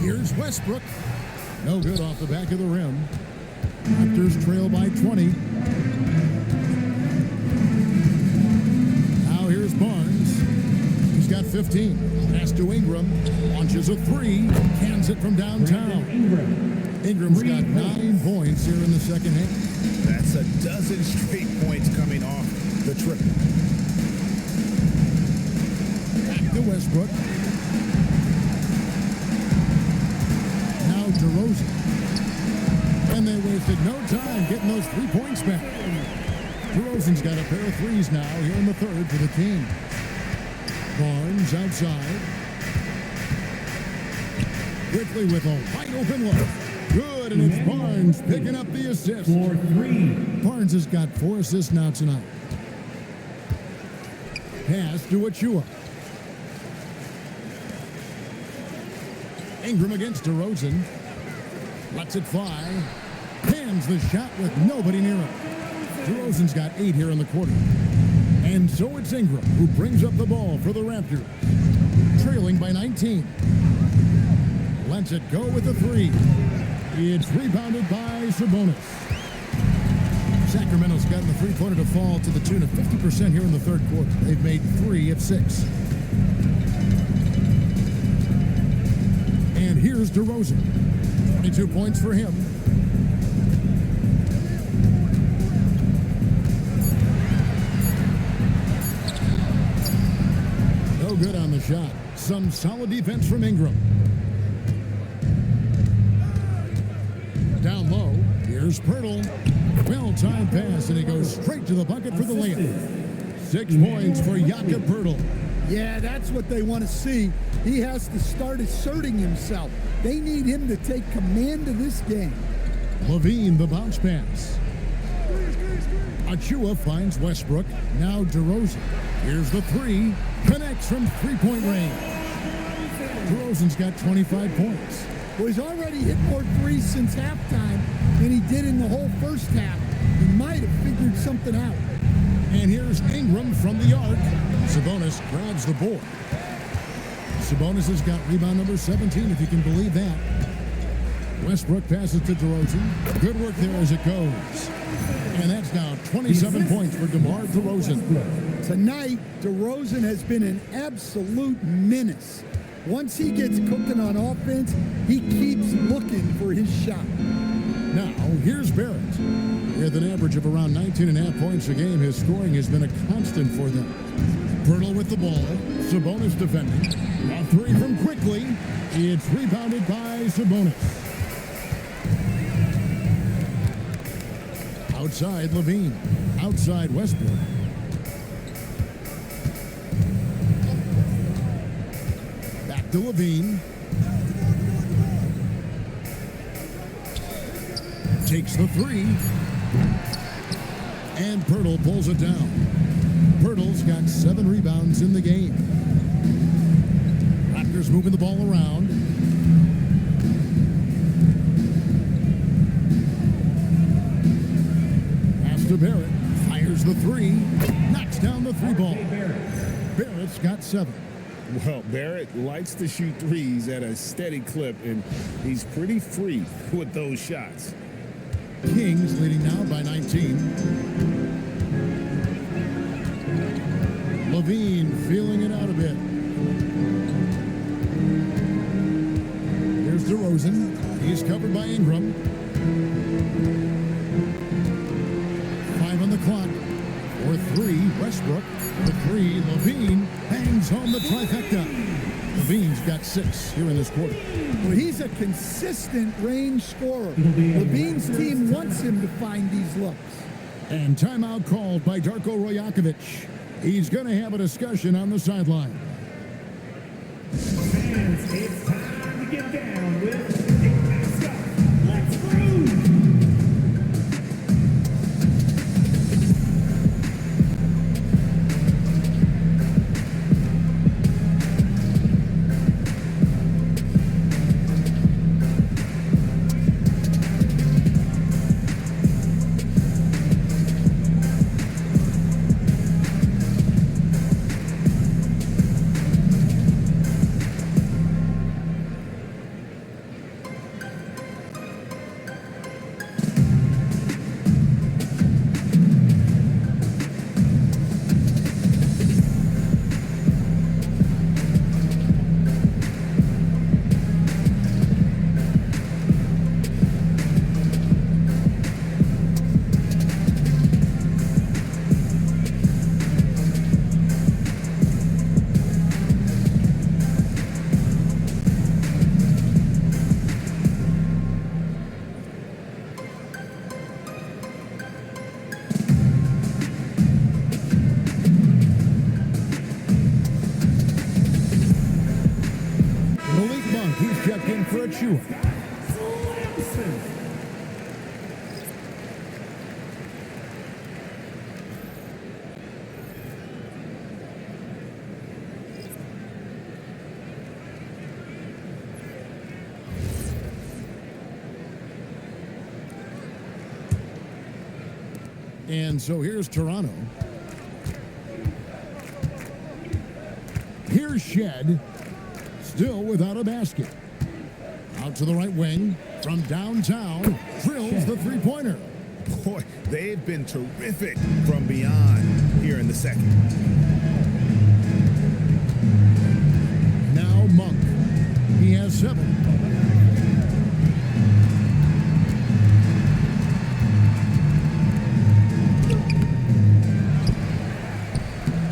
Here's Westbrook. No good off the back of the rim. Raptors trail by 20. Now here's Barnes. He's got 15. Pass to Ingram. Launches a 3. Cans it from downtown. Ingram's got 9 points here in the second half. That's a dozen straight points coming off the triple. Back to Westbrook. Now DeRozan. And they wasted no time getting those 3 points back. DeRozan's got a pair of 3s now here in the third for the Kings. Barnes outside. Quickly with a wide open look. Good, and it's Barnes picking up the assist. For 3. Barnes has got 4 assists now tonight. Pass to Achua. Ingram against DeRozan. Lets it fly. Pans the shot with nobody near him. DeRozan's got 8 here in the quarter. And so it's Ingram who brings up the ball for the Raptors. Trailing by 19. lets it go with the three. It's rebounded by Sabonis. Sacramento's gotten the three-pointer to fall to the tune of 50% here in the third quarter. They've made 3 of 6. And here's DeRozan. 22 points for him. No good on the shot. Some solid defense from Ingram. Down low, here's Pirtle. Well-timed pass, and he goes straight to the bucket for the layup. 6 points for Jakob Pirtle. Yeah, that's what they want to see. He has to start asserting himself. They need him to take command of this game. Levine, the bounce pass. Achua finds Westbrook. Now DeRozan. Here's the three. Connects from three-point range. DeRozan's got 25 points. Well, he's already hit more threes since halftime than he did in the whole first half. He might have figured something out. And here's Ingram from the arc. Sabonis grabs the board. Sabonis has got rebound number 17, if you can believe that. Westbrook passes to DeRozan. Good work there as it goes. And that's now 27 points for DeMar DeRozan. Tonight, DeRozan has been an absolute menace. Once he gets cooking on offense, he keeps looking for his shot. Now, here's Barrett. With an average of around 19.5 points a game, his scoring has been a constant for them. Pirtle with the ball. Sabonis defending. A three from quickly. It's rebounded by Sabonis. Outside Levine. Outside Westbrook. Back to Levine. Takes the three. And Pirtle pulls it down. Pirtle's got 7 rebounds in the game. Raptors moving the ball around. Pass to Barrett. Fires the three. Knocks down the three ball. Barrett's got 7. Well, Barrett likes to shoot threes at a steady clip, and he's pretty free with those shots. Kings leading now by 19. Levine feeling it out a bit. Here's DeRozan. He's covered by Ingram. 5 on the clock. For 3, Westbrook. For 3, Levine bangs home the trifecta. Levine's got 6 here in this quarter. Well, he's a consistent range scorer. Levine's team wants him to find these looks. And timeout called by Darko Rojakovic. He's going to have a discussion on the sideline. Fans, it's time to get down with Nick Mascot. Let's groove. And so here's Toronto. Here's Shed, still without a basket. Out to the right wing. From downtown, drills the three-pointer. Boy, they've been terrific from beyond here in the second. Now Monk. He has 7.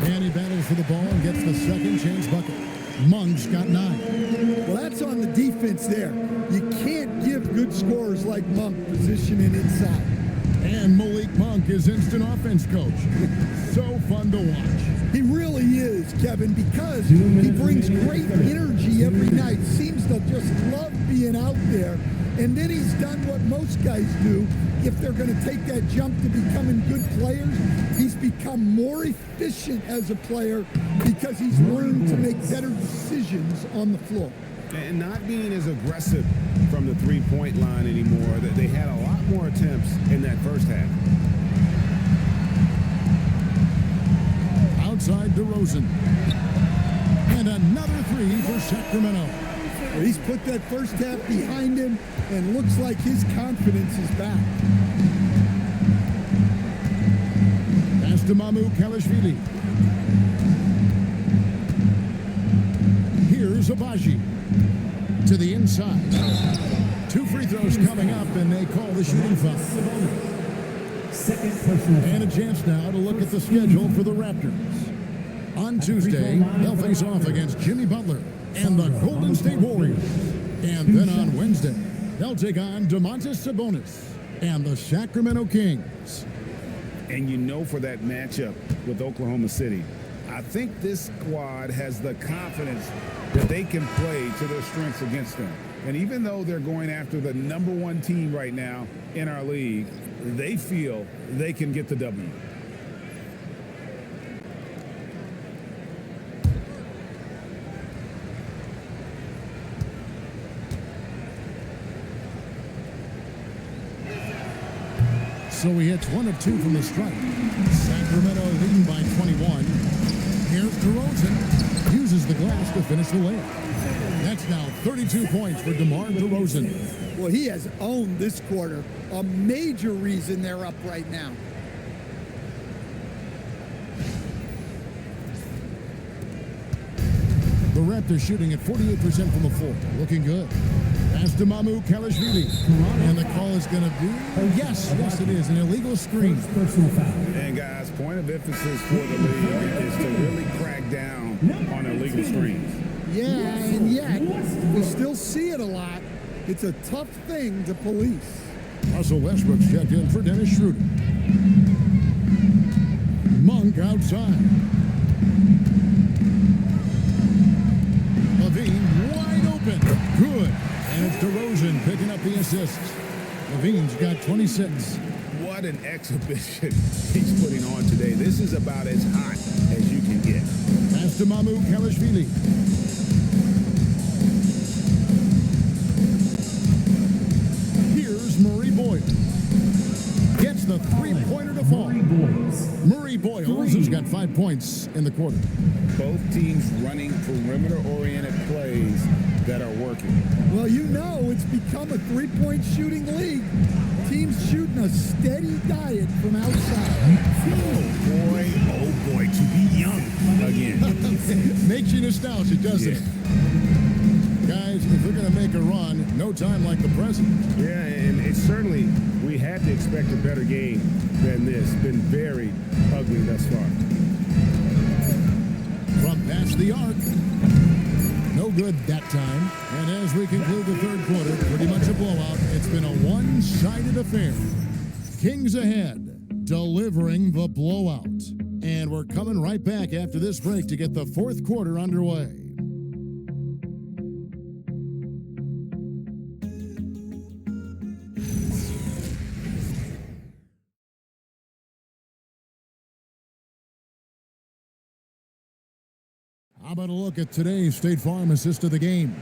And he battles for the ball and gets the second chance bucket. Monk's got 9. Well, that's on the defense there. You can't give good scorers like Monk positioning inside. And Malik Monk is instant offense coach. So fun to watch. He really is, Kevin, because he brings great energy every night. Seems to just love being out there. And then he's done what most guys do. If they're going to take that jump to becoming good players, he's become more efficient as a player because he's learned to make better decisions on the floor. And not being as aggressive from the three-point line anymore. That they had a lot more attempts in that first half. Outside DeRozan. And another 3 for Sacramento. Well, he's put that first half behind him and looks like his confidence is back. Pass to Mamu Kalashvili. Here's Abaji. To the inside. 2 free throws coming up, and they call the shooting foul. And a chance now to look at the schedule for the Raptors. On Tuesday, they'll face off against Jimmy Butler and the Golden State Warriors. And then on Wednesday, they'll take on Domantas Sabonis and the Sacramento Kings. And you know, for that matchup with Oklahoma City, I think this squad has the confidence that they can play to their strengths against them. And even though they're going after the #1 team right now in our league, they feel they can get the W. So he hits 1 of 2 from the stripe. Sacramento leading by 21. Here's DeRozan. Uses the glass to finish the layup. That's now 32 points for DeMar DeRozan. Well, he has owned this quarter. A major reason they're up right now. The Raptors shooting at 48% from the floor. Looking good. Pass to Mamu Kalashvili. And the call is going to be, yes, it is, an illegal screen. And guys, point of emphasis for the league is to really crack down on illegal screens. Yeah, and yet, we still see it a lot. It's a tough thing to police. Russell Westbrook's checked in for Dennis Schroeder. Monk outside. Levine wide open. Good. And it's DeRozan picking up the assist. Levine's got 26. What an exhibition he's putting on today. This is about as hot as you can get. Pass to Mamu Kalashvili. Here's Murray Boyle. Gets the three-pointer to fall. Murray Boyles has got 5 points in the quarter. Both teams running perimeter-oriented plays that are working. Well, you know, it's become a three-point shooting league. Teams shooting a steady diet from outside. Oh boy, to be young again. Makes you nostalgic, doesn't it? Guys, if they're going to make a run, no time like the present. Yeah, and it's certainly, we had to expect a better game than this. Been very ugly thus far. From past the arc. No good that time. And as we conclude the third quarter, pretty much a blowout. It's been a one-sided affair. Kings ahead, delivering the blowout. And we're coming right back after this break to get the fourth quarter underway. How about a look at today's State Farm assist of the game?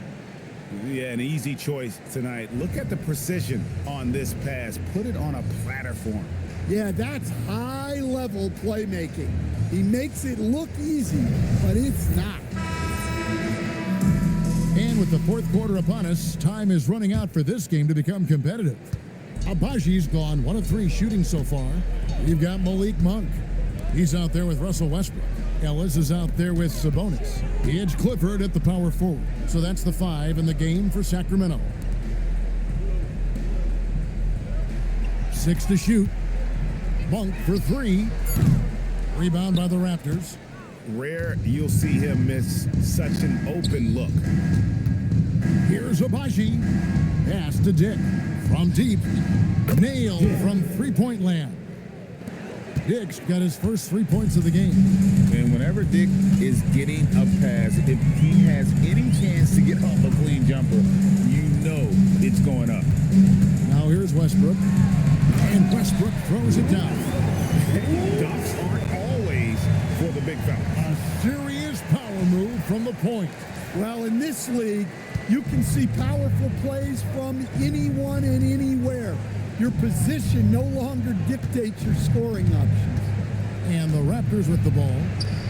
Yeah, an easy choice tonight. Look at the precision on this pass. Put it on a platter for him. Yeah, that's high-level playmaking. He makes it look easy, but it's not. And And with the fourth quarter upon us, time is running out for this game to become competitive. Abaji's gone 1 of 3 shooting so far. We've got Malik Monk. He's out there with Russell Westbrook. Ellis is out there with Sabonis. It's Clifford at the power forward. So that's the 5 in the game for Sacramento. 6 to shoot. Monk for 3. Rebound by the Raptors. Rare you'll see him miss such an open look. Here's Abaji. Pass to Dick. From deep. Nailed from three-point land. Dick's got his first 3 points of the game. And whenever Dick is getting a pass, if he has any chance to get off a clean jumper, you know it's going up. Now here's Westbrook. And Westbrook throws it down. Dunks aren't always for the big fella. A serious power move from the point. Well, in this league, you can see powerful plays from anyone and anywhere. Your position no longer dictates your scoring options. And the Raptors with the ball.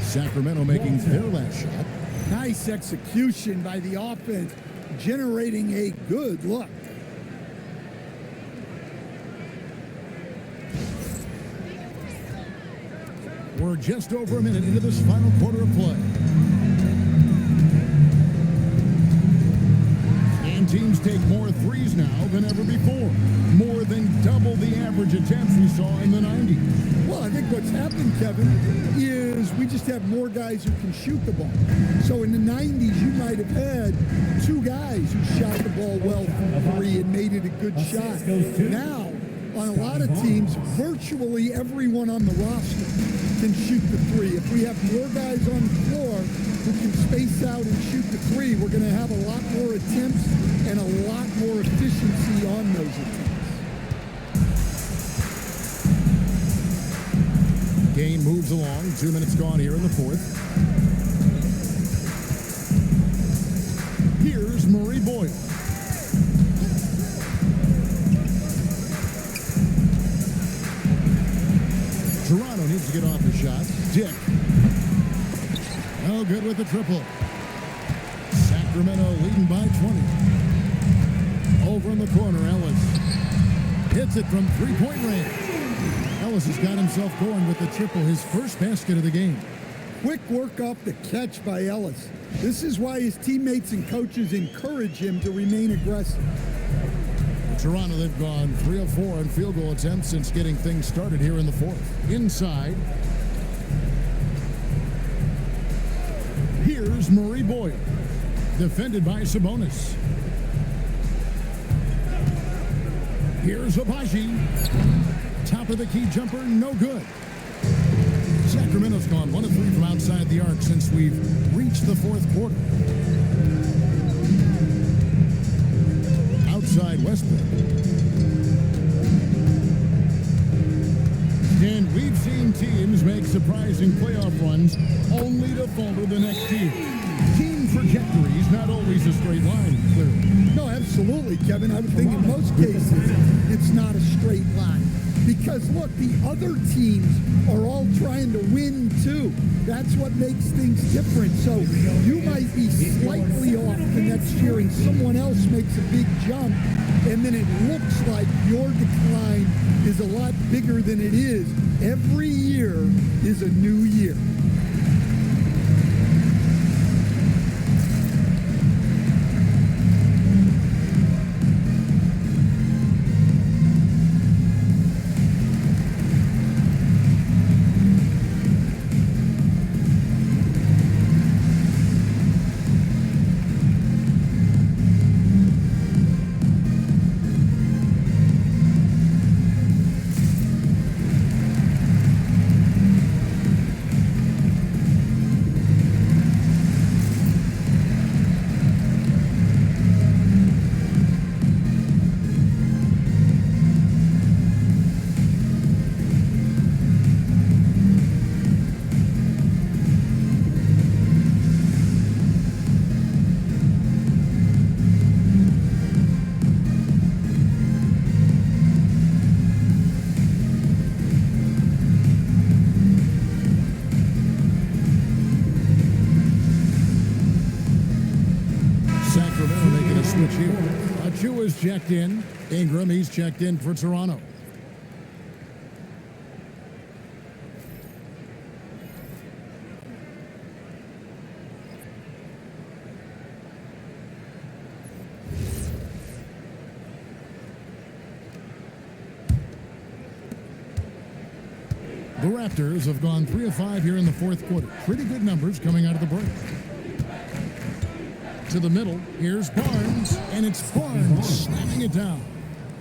Sacramento making their last shot. Nice execution by the offense, generating a good look. We're just over a minute into this final quarter of play. And teams take more threes now than ever before. More than double the average attempts we saw in the 90s. Well, I think what's happened, Kevin, is we just have more guys who can shoot the ball. So in the 90s, you might have had 2 guys who shot the ball well from 3 and made it a good shot. Now, on a lot of teams, virtually everyone on the roster can shoot the 3. If we have more guys on the floor who can space out and shoot the 3, we're going to have a lot more attempts and a lot more efficiency on those attempts. Game moves along. 2 minutes gone here in the fourth. Here's Murray Boyle. Toronto needs to get off the shot. Dick. No good with the triple. Sacramento leading by 20. Over in the corner, Ellis. Hits it from three-point range. Ellis has got himself going with the triple, his first basket of the game. Quick work off the catch by Ellis. This is why his teammates and coaches encourage him to remain aggressive. Toronto, they've gone 3 of 4 on field goal attempts since getting things started here in the fourth. Inside. Here's Murray Boyle. Defended by Sabonis. Here's Abaji. Top of the key jumper, no good. Sacramento's gone 1 of 3 from outside the arc since we've reached the fourth quarter. Outside Westbrook. And we've seen teams make surprising playoff runs only to falter the next year. Team trajectory is not always a straight line, clearly. No, absolutely, Kevin. I would think in most cases it's not a straight line. Because, look, the other teams are all trying to win, too. That's what makes things different. So you might be slightly off the next year and someone else makes a big jump, and then it looks like your decline is a lot bigger than it is. Every year is a new year. is checked in. Ingram, he's checked in for Toronto. The Raptors have gone 3 of 5 here in the fourth quarter. Pretty good numbers coming out of the break. To the middle, here's Barnes, and it's Barnes slamming it down.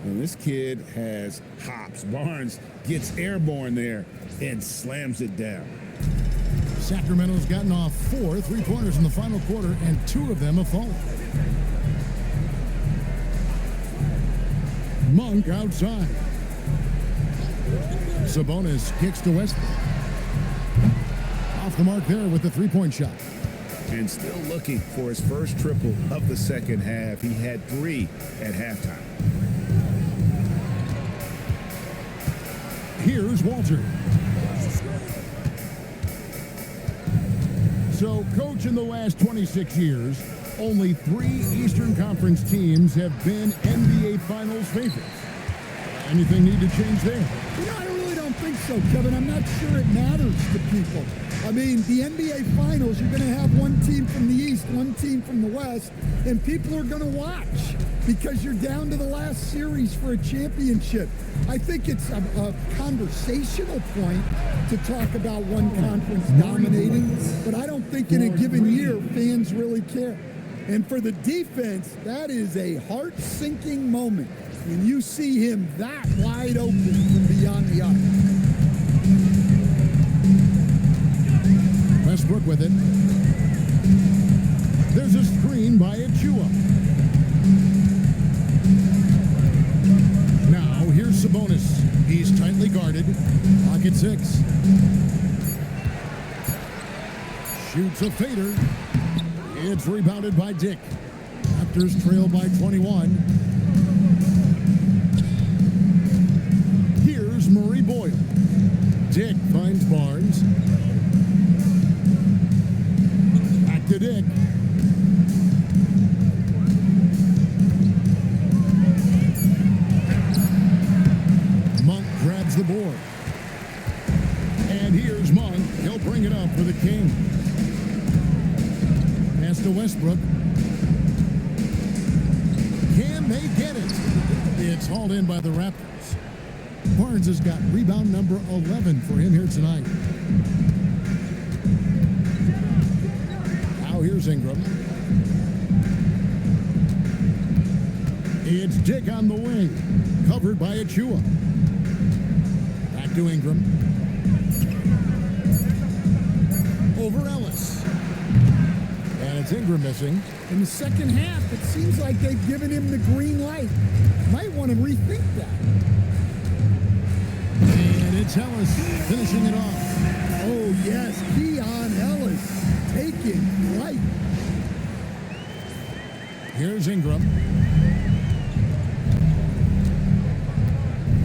And this kid has hops. Barnes gets airborne there and slams it down. Sacramento's gotten off 4 3-pointers in the final quarter, and 2 of them have fallen. Monk outside. Sabonis kicks to Westbrook. Off the mark there with the 3-point shot. And still looking for his first triple of the second half. He had 3 at halftime. Here's Walter. So, coach, in the last 26 years, only 3 Eastern Conference teams have been NBA Finals favorites. Anything need to change there? You know, I really don't think so, Kevin. I'm not sure it matters to people. I mean, the NBA Finals, you're going to have one team from the East, one team from the West, and people are going to watch because you're down to the last series for a championship. I think it's a conversational point to talk about one conference dominating, but I don't think in a given year fans really care. And for the defense, that is a heart-sinking moment when you see him that wide open from beyond the arc. Westbrook with it. There's a screen by Achua. Now, here's Sabonis. He's tightly guarded. Pocket 6. Shoots a fader. It's rebounded by Dick. Raptors trail by 21. Here's Murray Boyle. Dick finds Barnes. Back to Dick. Monk grabs the board. And here's Monk. He'll bring it up for the Kings. Pass to Westbrook. Can they get it? It's hauled in by the Raptors. Barnes has got rebound number 11 for him here tonight. Now here's Ingram. It's Dick on the wing, covered by Achua. Back to Ingram. Over Ellis. And it's Ingram missing. In the second half, it seems like they've given him the green light. Might want to rethink that. And it's Ellis finishing it off. Oh, yes, Keon Ellis taking flight. Here's Ingram.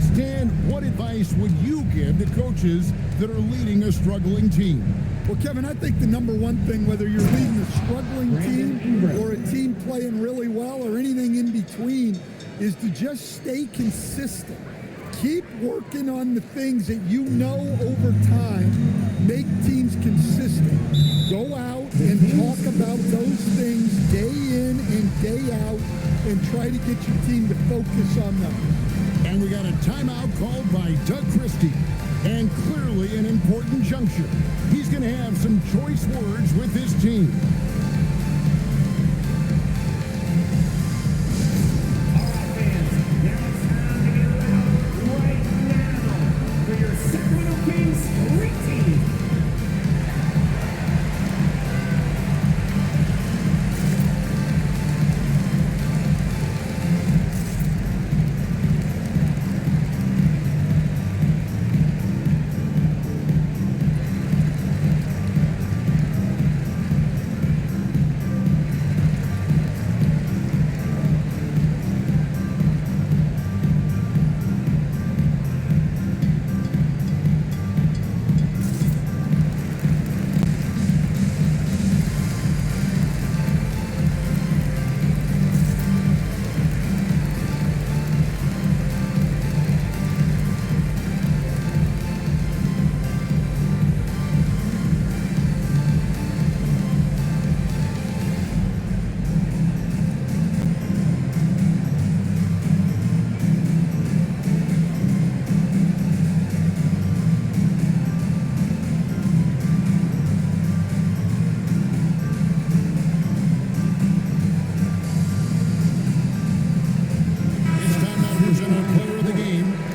Stan, what advice would you give to coaches that are leading a struggling team? Well, Kevin, I think the number one thing, whether you're leading a struggling team or a team playing really well or anything in between, is to just stay consistent. Keep working on the things that you know over time make teams consistent. Go out and talk about those things day in and day out and try to get your team to focus on them. And we got a timeout called by Doug Christie. And clearly an important juncture. He's going to have some choice words with his team. All right, fans, now it's time to get ready right now for your Sacramento Kings Street Team.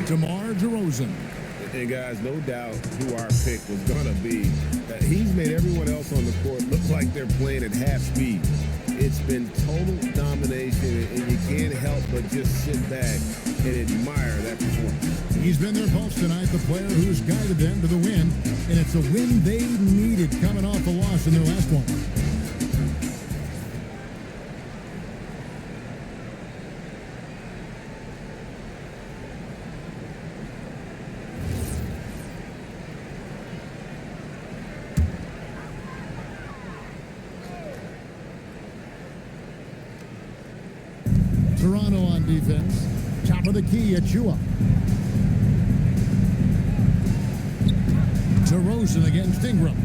DeMar DeRozan. And guys, no doubt who our pick was going to be. He's made everyone else on the court look like they're playing at half speed. It's been total domination, and you can't help but just sit back and admire that performance. He's been their pulse tonight, the player who's guided them to the win, and it's a win they needed coming off a loss in their last one. Toronto on defense. Top of the key, Achua. DeRozan against Ingram.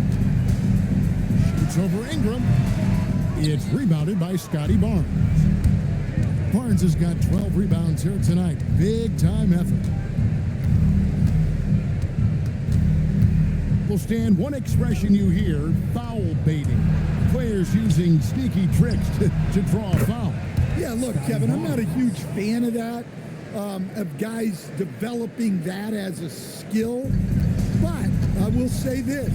Shoots over Ingram. It's rebounded by Scotty Barnes. Barnes has got 12 rebounds here tonight. Big time effort. Will stand one expression you hear, foul baiting. Players using sneaky tricks to draw a foul. Yeah, look, Kevin, I'm not a huge fan of that, of guys developing that as a skill. But I will say this.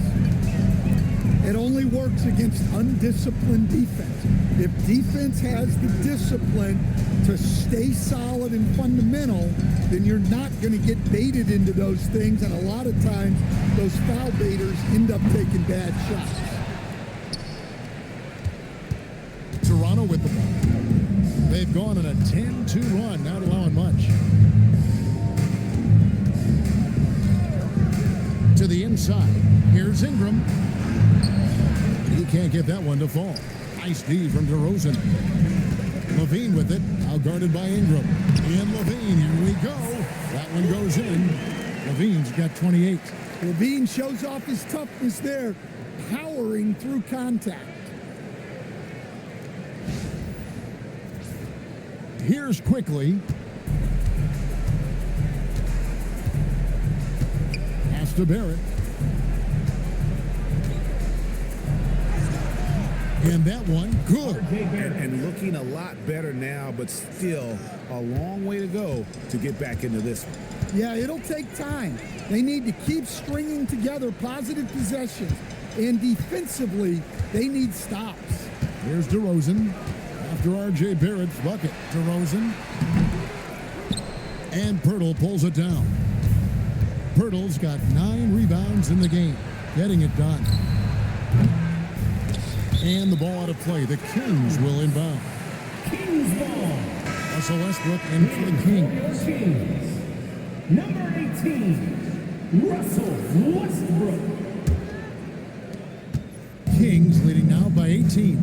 It only works against undisciplined defense. If defense has the discipline to stay solid and fundamental, then you're not going to get baited into those things. And a lot of times, those foul baiters end up taking bad shots. Toronto with the ball. They've gone on a 10-2 run, not allowing much. To the inside. Here's Ingram. He can't get that one to fall. Nice D from DeRozan. Levine with it. Out guarded by Ingram. And Levine, here we go. That one goes in. Levine's got 28. Levine shows off his toughness there, powering through contact. Here's quickly. Pass to Barrett. And that one, good. And looking a lot better now, but still a long way to go to get back into this one. Yeah, it'll take time. They need to keep stringing together positive possessions. And defensively, they need stops. Here's DeRozan. After R.J. Barrett's bucket, DeRozan. And Pirtle pulls it down. Pirtle's got 9 rebounds in the game, getting it done. And the ball out of play. The Kings will inbound. Kings ball. Russell Westbrook in for the Kings. Kings. Number 18, Russell Westbrook. Kings leading now by 18.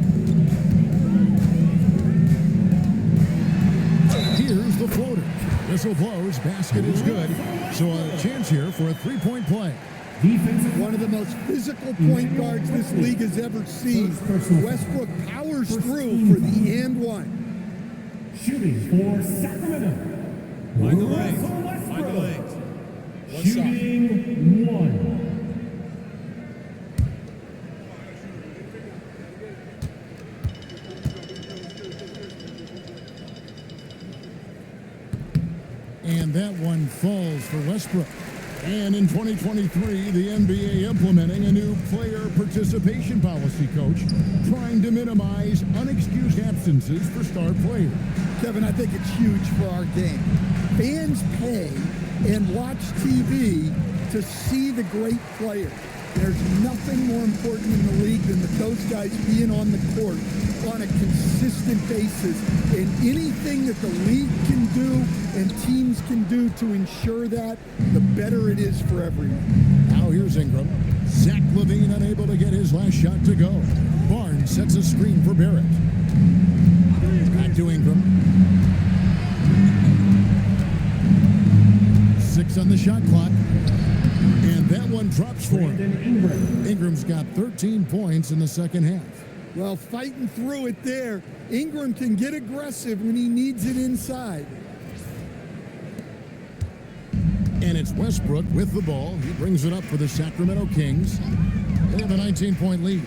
Here's the floater. Whistle blows. Basket is good. So a chance here for a three-point play. One of the most physical point guards this league has ever seen. Westbrook powers through for the and one. Shooting for Sacramento, Michael Russell Westbrook. Shooting one. And that one falls for Westbrook. And in 2023, the NBA implementing a new player participation policy, Coach, trying to minimize unexcused absences for star players. Kevin, I think it's huge for our game. Fans pay and watch TV to see the great players. There's nothing more important in the league than those guys being on the court on a consistent basis. And anything that the league can do and teams can do to ensure that, the better it is for everyone. Now here's Ingram. Zach LaVine unable to get his last shot to go. Barnes sets a screen for Barrett. Back to Ingram. 6 on the shot clock. And that one drops for him. Ingram's got 13 points in the second half. Well, fighting through it there. Ingram can get aggressive when he needs it inside. And it's Westbrook with the ball. He brings it up for the Sacramento Kings. They have a 19-point lead.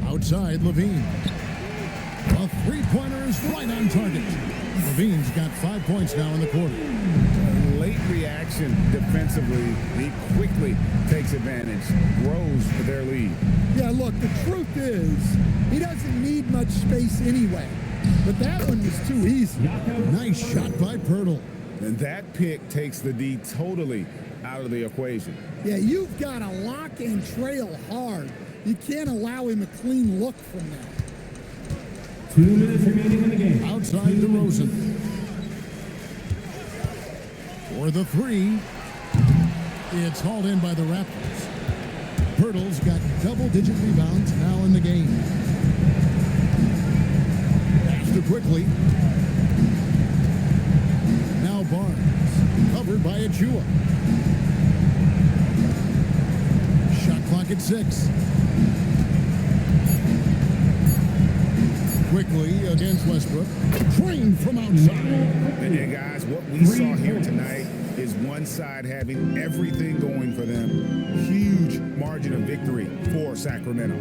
Outside, LaVine. A three-pointer is right on target. Levine's got 5 points now in the quarter. Late reaction defensively. He quickly takes advantage, grows their lead. Yeah, look, the truth is, he doesn't need much space anyway. But that one was too easy. Nice shot by Pirtle. And that pick takes the D totally out of the equation. Yeah, you've got to lock and trail hard. You can't allow him a clean look from that. 2 minutes remaining in the game. Outside DeRozan. For the three. It's hauled in by the Raptors. Pirtle's got double-digit rebounds now in the game. After quickly. Now Barnes. Covered by Achua. Shot clock at 6. Quickly against Westbrook. Trained from outside. And guys, what we saw here tonight is one side having everything going for them. Huge margin of victory for Sacramento.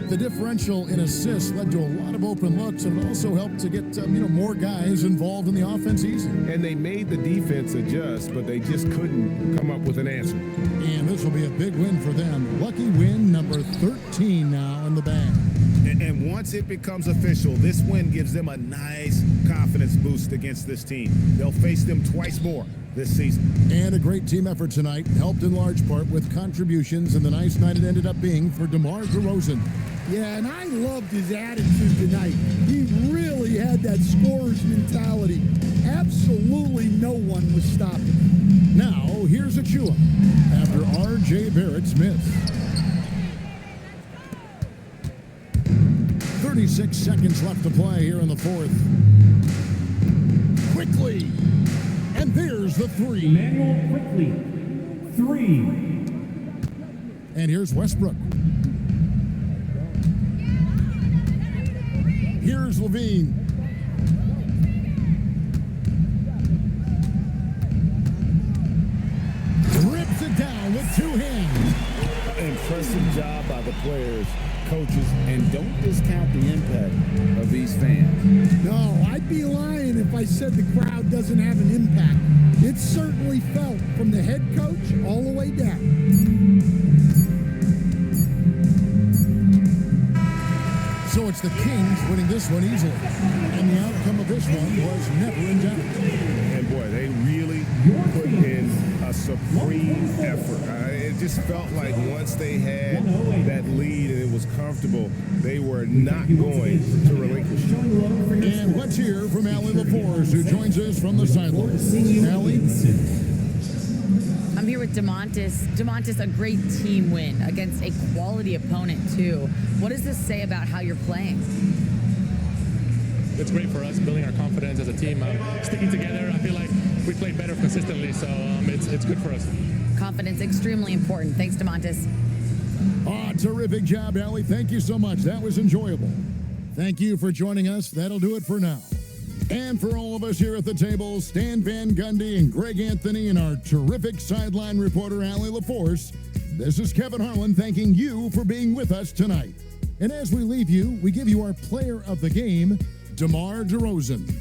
The differential in assists led to a lot of open looks, and it also helped to get more guys involved in the offense easy. And they made the defense adjust, but they just couldn't come up with an answer. And this will be a big win for them. Lucky win number 13 now in the bag. And once it becomes official, this win gives them a nice confidence boost against this team. They'll face them twice more this season. And a great team effort tonight, helped in large part with contributions, and the nice night it ended up being for DeMar DeRozan. Yeah, and I loved his attitude tonight. He really had that scorer's mentality. Absolutely no one was stopping him. Now, here's Achua after R.J. Barrett's miss. 36 seconds left to play here in the fourth. Quickly. And there's the three. Emmanuel Quickly. 3. And here's Westbrook. Here's Levine. Rips it down with 2 hands. Impressive job by the players, coaches, and don't discount the impact of these fans. No, I'd be lying if I said the crowd doesn't have an impact. It's certainly felt from the head coach all the way down. So it's the Kings winning this one easily. And the outcome of this one was never in doubt. And boy, they really put in a supreme effort. It just felt like once they had that lead and it was comfortable, they were not going to relinquish. And let's hear from Allie LaForce, who joins us from the sidelines. Allie? I'm here with DeMontis. DeMontis, a great team win against a quality opponent, too. What does this say about how you're playing? It's great for us, building our confidence as a team. Sticking together, I feel like we played better consistently, so it's good for us. Confidence, extremely important. Thanks, DeMontis. Terrific job, Allie. Thank you so much. That was enjoyable. Thank you for joining us. That'll do it for now. And for all of us here at the table, Stan Van Gundy and Greg Anthony and our terrific sideline reporter, Allie LaForce, this is Kevin Harlan thanking you for being with us tonight. And as we leave you, we give you our player of the game, DeMar DeRozan.